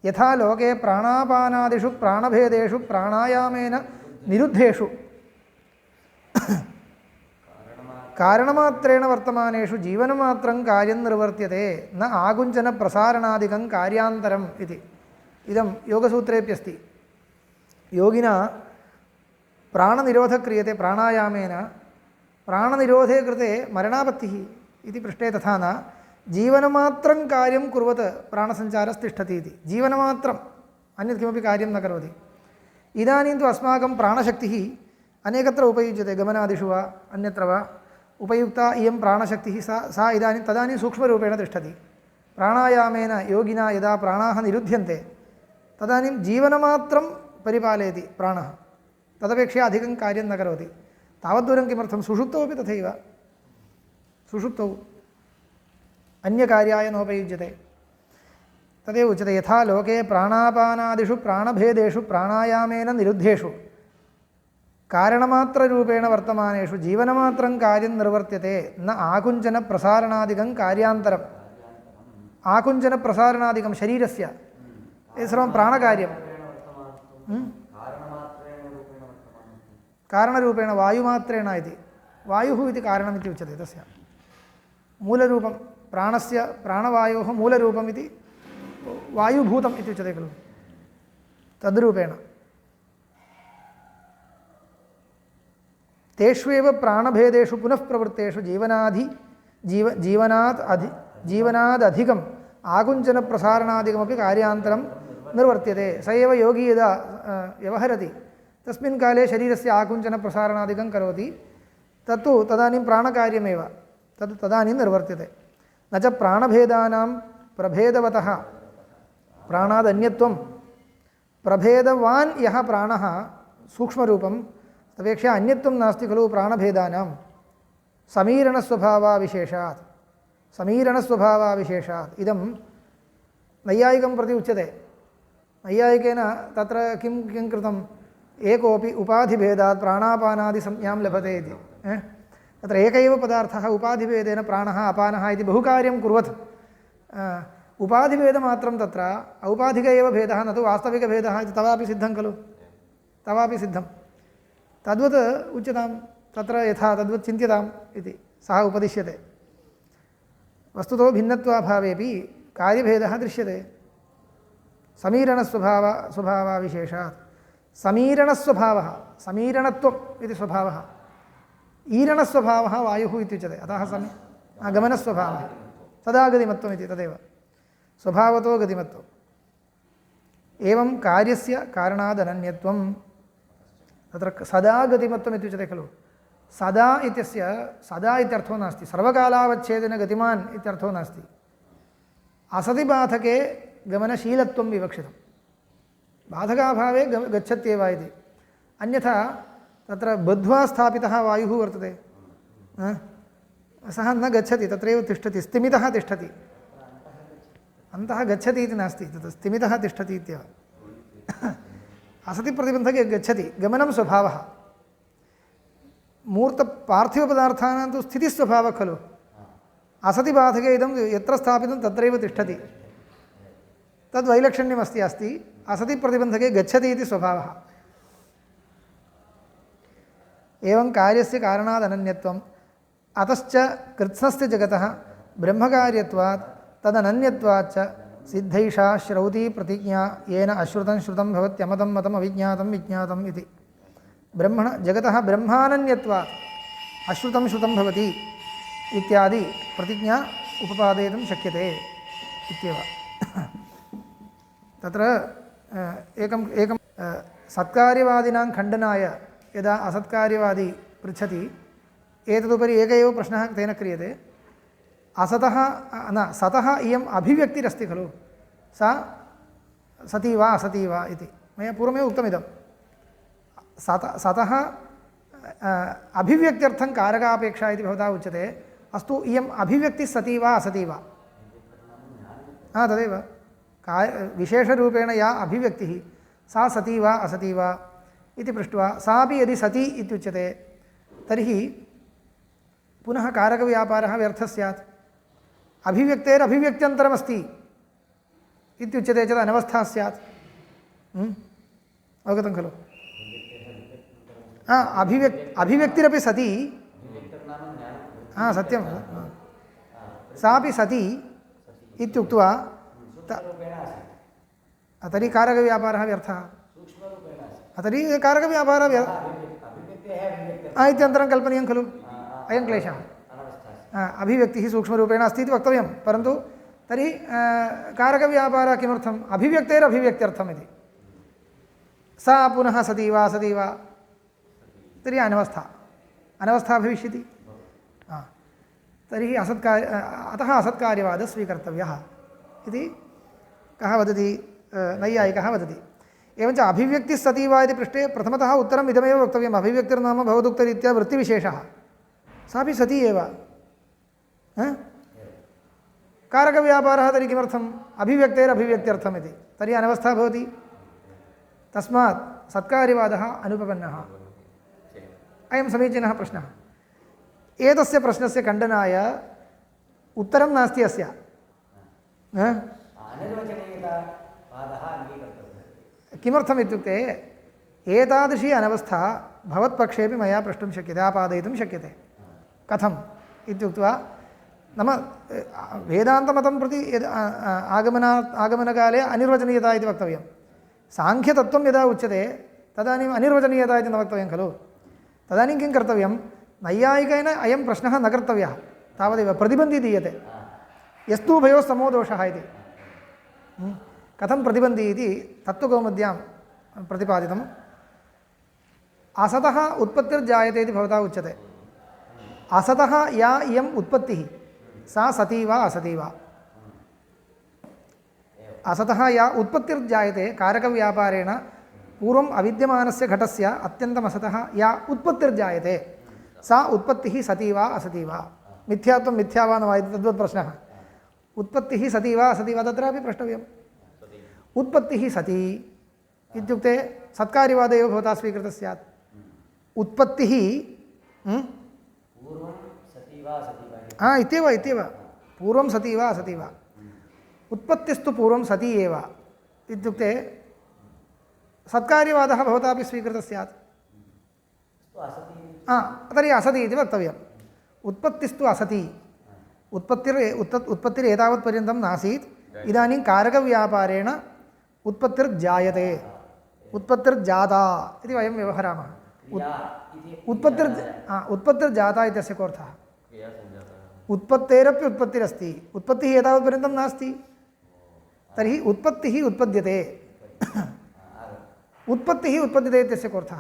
यथा लोके प्राणापानादिषु प्राणभेदेषु प्राणायामेन निरुद्धेषु कारणमात्रेण वर्तमानेषु जीवनमात्रं कार्यं निर्वर्त्यते न आकुञ्चनप्रसारणादिकं कार्यान्तरम् इति इदं योगसूत्रेऽप्यस्ति योगिना प्राणनिरोधः क्रियते प्राणायामेन प्राणनिरोधे कृते मरणापत्तिः इति पृष्टे तथा न जीवनमात्रं कार्यं कुर्वत् प्राणसञ्चारस्तिष्ठति इति जीवनमात्रम् अन्यत् किमपि कार्यं न करोति इदानीं तु अस्माकं प्राणशक्तिः अनेकत्र उपयुज्यते गमनादिषु वा अन्यत्र वा उपयुक्ता इयं प्राणशक्तिः सा इदानीं तदानीं सूक्ष्मरूपेण तिष्ठति प्राणायामेन योगिना यदा प्राणाः निरुध्यन्ते तदानीं जीवनमात्रं परिपालयति प्राणः तदपेक्षया अधिकं कार्यं न करोति तावद्दूरं किमर्थं सुषुप्तौ अपि तथैव सुषुप्तौ अन्यकार्याय नोपयुज्यते तदेव उच्यते यथा लोके प्राणापानादिषु प्राणभेदेषु प्राणायामेन निरुद्धेषु कारणमात्ररूपेण वर्तमानेषु जीवनमात्रं कार्यं निर्वर्त्यते न आकुञ्चनप्रसारणादिकं कार्यान्तरम् आकुञ्चनप्रसारणादिकं शरीरस्य एतत् सर्वं प्राणकार्यं कारणरूपेण वायुमात्रेण इति वायुः इति कारणमिति उच्यते तस्य मूलरूपं प्राणस्य प्राणवायोः मूलरूपम् इति वायुभूतम् इति उच्यते खलु तद्रूपेण तेष्वेव प्राणभेदेषु पुनः प्रवृत्तेषु जीवनादधिकम् आकुञ्चनप्रसारणादिकमपि कार्यान्तरं निर्वर्त्यते स एव योगी यदा व्यवहरति तस्मिन् काले शरीरस्य आकुञ्चनप्रसारणादिकं करोति तत्तु तदानीं प्राणकार्यमेव तदानीं निर्वर्त्यते न च प्राणभेदानां प्रभेदवतः प्राणादन्यत्वं प्रभेदवान् यः प्राणः सूक्ष्मरूपं तदपेक्षया अन्यत्वं नास्ति खलु प्राणभेदानां समीरणस्वभावाविशेषात् इदं नैयायिकं प्रति उच्यते नैयायिकेन तत्र किं कृतम् एकोपि उपाधिभेदात् प्राणापानादिसंज्ञां लभते इति तत्र एक एव पदार्थः उपाधिभेदेन प्राणः अपानः इति बहुकार्यं कुर्वत् उपाधिभेदमात्रं तत्र औपाधिक एव भेदः न तु वास्तविकभेदः इति तवापि सिद्धं खलु तवापि सिद्धं तद्वत् उच्यतां तत्र यथा तद्वत् चिन्त्यताम् इति सः उपदिश्यते वस्तुतो भिन्नत्वाभावेपि कार्यभेदः दृश्यते स्वभावाविशेषात् समीरणस्वभावः समीरणत्वम् इति स्वभावः ईरणस्वभावः वायुः इत्युच्यते अतः गमनस्वभावः तदा गतिमत्वम् इति तदेव स्वभावतो गतिमत्वम् एवं कार्यस्य कारणादनन्यत्वं तत्र सदा गतिमत्वम् इत्युच्यते खलु सदा इत्यस्य सदा इत्यर्थो नास्ति सर्वकालावच्छेदेन गतिमान् इत्यर्थो नास्ति असति बाधके गमनशीलत्वं विवक्षितं बाधकाभावे गच्छत्येव इति अन्यथा तत्र बद्ध्वा स्थापितः वायुः वर्तते, सः न गच्छति, तत्रैव तिष्ठति, स्तिमितः तिष्ठति। अन्तः गच्छति इति नास्ति, तत् स्तिमितः तिष्ठति इत्येव। असतिप्रतिबन्धके गच्छति, गमनं स्वभावः। मूर्तपार्थिवपदार्थानां तु स्थितिस्वभावः खलु। असतिबाधके इदं यत्र स्थापितं तत्रैव तिष्ठति, तद्वैलक्षण्यमस्ति अस्ति। असतिप्रतिबन्धके गच्छति इति स्वभावः। एवं कार्यस्य कारणादनन्यत्वम् अतश्च कृत्स्नस्य जगतः ब्रह्मकार्यत्वात् तदनन्यत्वाच्च सिद्धैषा श्रौती प्रतिज्ञा येन अश्रुतं श्रुतं भवत्यमतं मतम् अविज्ञातं विज्ञातम् इति। ब्रह्मण जगतः ब्रह्मानन्यत्वात् अश्रुतं श्रुतं भवति इत्यादि प्रतिज्ञा उपपादयितुं शक्यते इत्येव। तत्र एकं सत्कार्यवादिनां खण्डनाय यदा असत्कार्यवादी पृच्छति, एतदुपरि एक एव प्रश्नः तेन क्रियते। असतः न सतः इयम् अभिव्यक्तिरस्ति खलु, सा सती वा असती वा इति मया पूर्वमेव उक्तमिदं। सतः अभिव्यक्त्यर्थं कारकापेक्षा इति भवता उच्यते। अस्तु, इयम् अभिव्यक्तिः सती वा असती वा? तदेव विशेषरूपेण या अभिव्यक्तिः सा सती वा असती वा इति पृष्ट्वा सापि यदि सती इत्युच्यते तर्हि पुनः कारकव्यापारः व्यर्थः स्यात्। अभिव्यक्तेरभिव्यक्त्यन्तरमस्ति इत्युच्यते चेत् अनवस्था स्यात्। अवगतं खलु? अभिव्यक्तिरपि सती, सत्यं, सापि सती इत्युक्त्वा तर्हि कारकव्यापारः व्यर्थः। तर्हि कारकव्यापारः इत्यन्तरं कल्पनीयं खलु। अयं क्लेशः। अभिव्यक्तिः सूक्ष्मरूपेण अस्ति इति वक्तव्यं, परन्तु तर्हि कारकव्यापारः किमर्थम्? अभिव्यक्तेरभिव्यक्त्यर्थम् इति। सा पुनः सती वा असती वा तर्हि अनवस्था भविष्यति। तर्हि अतः असत्कार्यवादः स्वीकर्तव्यः इति कः वदति? नैयायिकः वदति। एवञ्च अभिव्यक्तिः सती वा इति पृष्टे प्रथमतः उत्तरम् इदमेव वक्तव्यम्। अभिव्यक्तिर्नाम भवदुक्तरीत्या वृत्तिविशेषः, सापि सती एव। कारकव्यापारः तर्हि किमर्थम्? अभिव्यक्तेरभिव्यक्त्यर्थम् इति। तर्हि अनवस्था भवति। तस्मात् सत्कार्यवादः अनुपपन्नः। अयं समीचीनः प्रश्नः। एतस्य प्रश्नस्य खण्डनाय उत्तरं नास्ति अस्य। किमर्थम् इत्युक्ते एतादृशी अनवस्था भवत्पक्षेपि मया प्रष्टुं शक्यते, आपादयितुं शक्यते। कथम् इत्युक्त्वा, नाम वेदान्तमतं प्रति यद् आगमनकाले अनिर्वचनीयता इति वक्तव्यं। साङ्ख्यतत्त्वं यदा उच्यते तदानीम् अनिर्वचनीयता इति न वक्तव्यं खलु। तदानीं किं कर्तव्यं? नैयायिकेन अयं प्रश्नः न कर्तव्यः, तावदेव प्रतिबन्धी दीयते। यस्तु उभयोः समो दोषः इति। कथं प्रतिबन्धी इति तत्त्वकौमुद्यां प्रतिपादितम्। असतः उत्पत्तिर्जायते इति भवता उच्यते। असतः या इयम् उत्पत्तिः सा सती वा असती वा? असतः या उत्पत्तिर्जायते कारकव्यापारेण पूर्वम् अविद्यमानस्य घटस्य अत्यन्तमसतः या उत्पत्तिर्जायते सा उत्पत्तिः सती वा असती वा? मिथ्यात्वं मिथ्या वा न वा इति तद्वत् प्रश्नः। उत्पत्तिः सती वा असती वा तत्रापि प्रष्टव्यम्। उत्पत्तिः सती इत्युक्ते सत्कार्यवादः एव भवता स्वीकृतः स्यात्। उत्पत्तिः इत्येव पूर्वं सती वा असती वा? उत्पत्तिस्तु पूर्वं सती एव इत्युक्ते सत्कार्यवादः भवतापि स्वीकृतः स्यात्। तर्हि असती इति वक्तव्यम्। उत्पत्तिस्तु असती, उत्पत्तिरेतावत्पर्यन्तं नासीत्, इदानीं कारकव्यापारेण उत्पत्तिर्जायते, उत्पत्तिर्जाता इति वयं व्यवहरामः। उत्पत्तिर्जाता इत्यस्य कोऽर्थः? उत्पत्तेरपि उत्पत्तिरस्ति, उत्पत्तिः एतावत्पर्यन्तं नास्ति, तर्हि उत्पत्तिः उत्पद्यते। उत्पत्तिः उत्पद्यते इत्यस्य कोऽर्थः?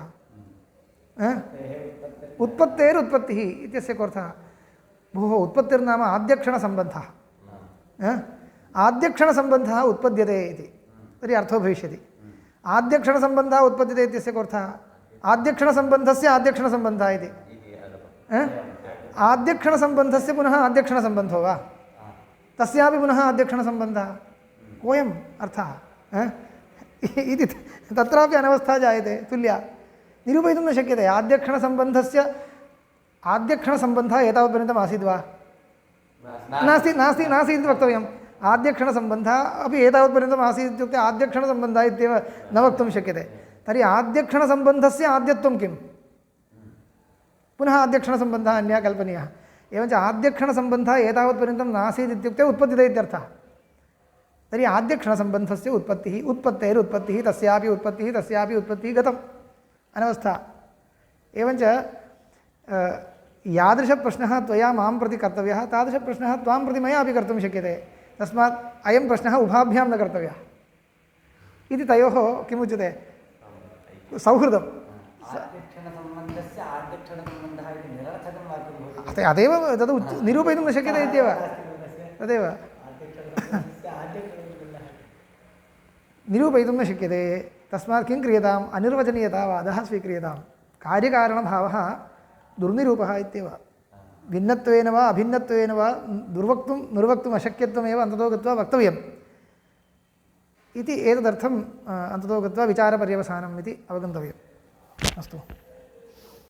उत्पत्तेरुत्पत्तिः इत्यस्य कोऽर्थः? भोः, उत्पत्तिर्नाम आद्यक्षणसम्बन्धः। आद्यक्षणसम्बन्धः उत्पद्यते इति तर्हि अर्थो भविष्यति। आद्यक्षणसम्बन्धः उत्पद्यते इत्यस्य कोऽर्थः? आद्यक्षणसम्बन्धस्य आद्यक्षणसम्बन्धः इति आद्यक्षणसम्बन्धस्य पुनः आद्यक्षणसम्बन्धो वा तस्यापि पुनः आद्यक्षणसम्बन्धः कोऽयम् अर्थः इति तत्रापि अनवस्था जायते तुल्या निरूपयितुं न शक्यते आद्यक्षणसम्बन्धस्य आद्यक्षणसम्बन्धः एतावत्पर्यन्तम् आसीद् वा नास्ति नास्ति नास्ति इति वक्तव्यम् आद्यक्षणसम्बन्धः अपि एतावत्पर्यन्तम् आसीत् इत्युक्ते आद्यक्षणसम्बन्धः इत्येव न वक्तुं शक्यते तर्हि आद्यक्षणसम्बन्धस्य आद्यत्वं किं पुनः आद्यक्षणसम्बन्धः अन्यः कल्पनीयः एवञ्च आद्यक्षणसम्बन्धः एतावत्पर्यन्तं नासीत् इत्युक्ते उत्पद्यते इत्यर्थः तर्हि आद्यक्षणसम्बन्धस्य उत्पत्तिः उत्पत्तेरुत्पत्तिः तस्यापि उत्पत्तिः गतम् अनवस्था एवञ्च यादृशप्रश्नः त्वया मां प्रति कर्तव्यः तादृशप्रश्नः त्वां प्रति मया अपि कर्तुं शक्यते तस्मात् अयं प्रश्नः उभाभ्यां न कर्तव्यः इति तयोः किमुच्यते सौहृदम् अतएव तद् निरूपयितुं न शक्यते इत्येव तदेव निरूपयितुं न शक्यते तस्मात् किं क्रियताम् अनिर्वचनीयतावादः स्वीक्रियताम् कार्यकारणभावः दुर्निरूपः इत्येव भिन्नत्वेन वा अभिन्नत्वेन वा निर्वक्तुम् अशक्यत्वमेव अन्ततो गत्वा वक्तव्यम् इति एतदर्थम् अन्ततो गत्वा विचारपर्यवसानम् इति अवगन्तव्यम् अस्तु।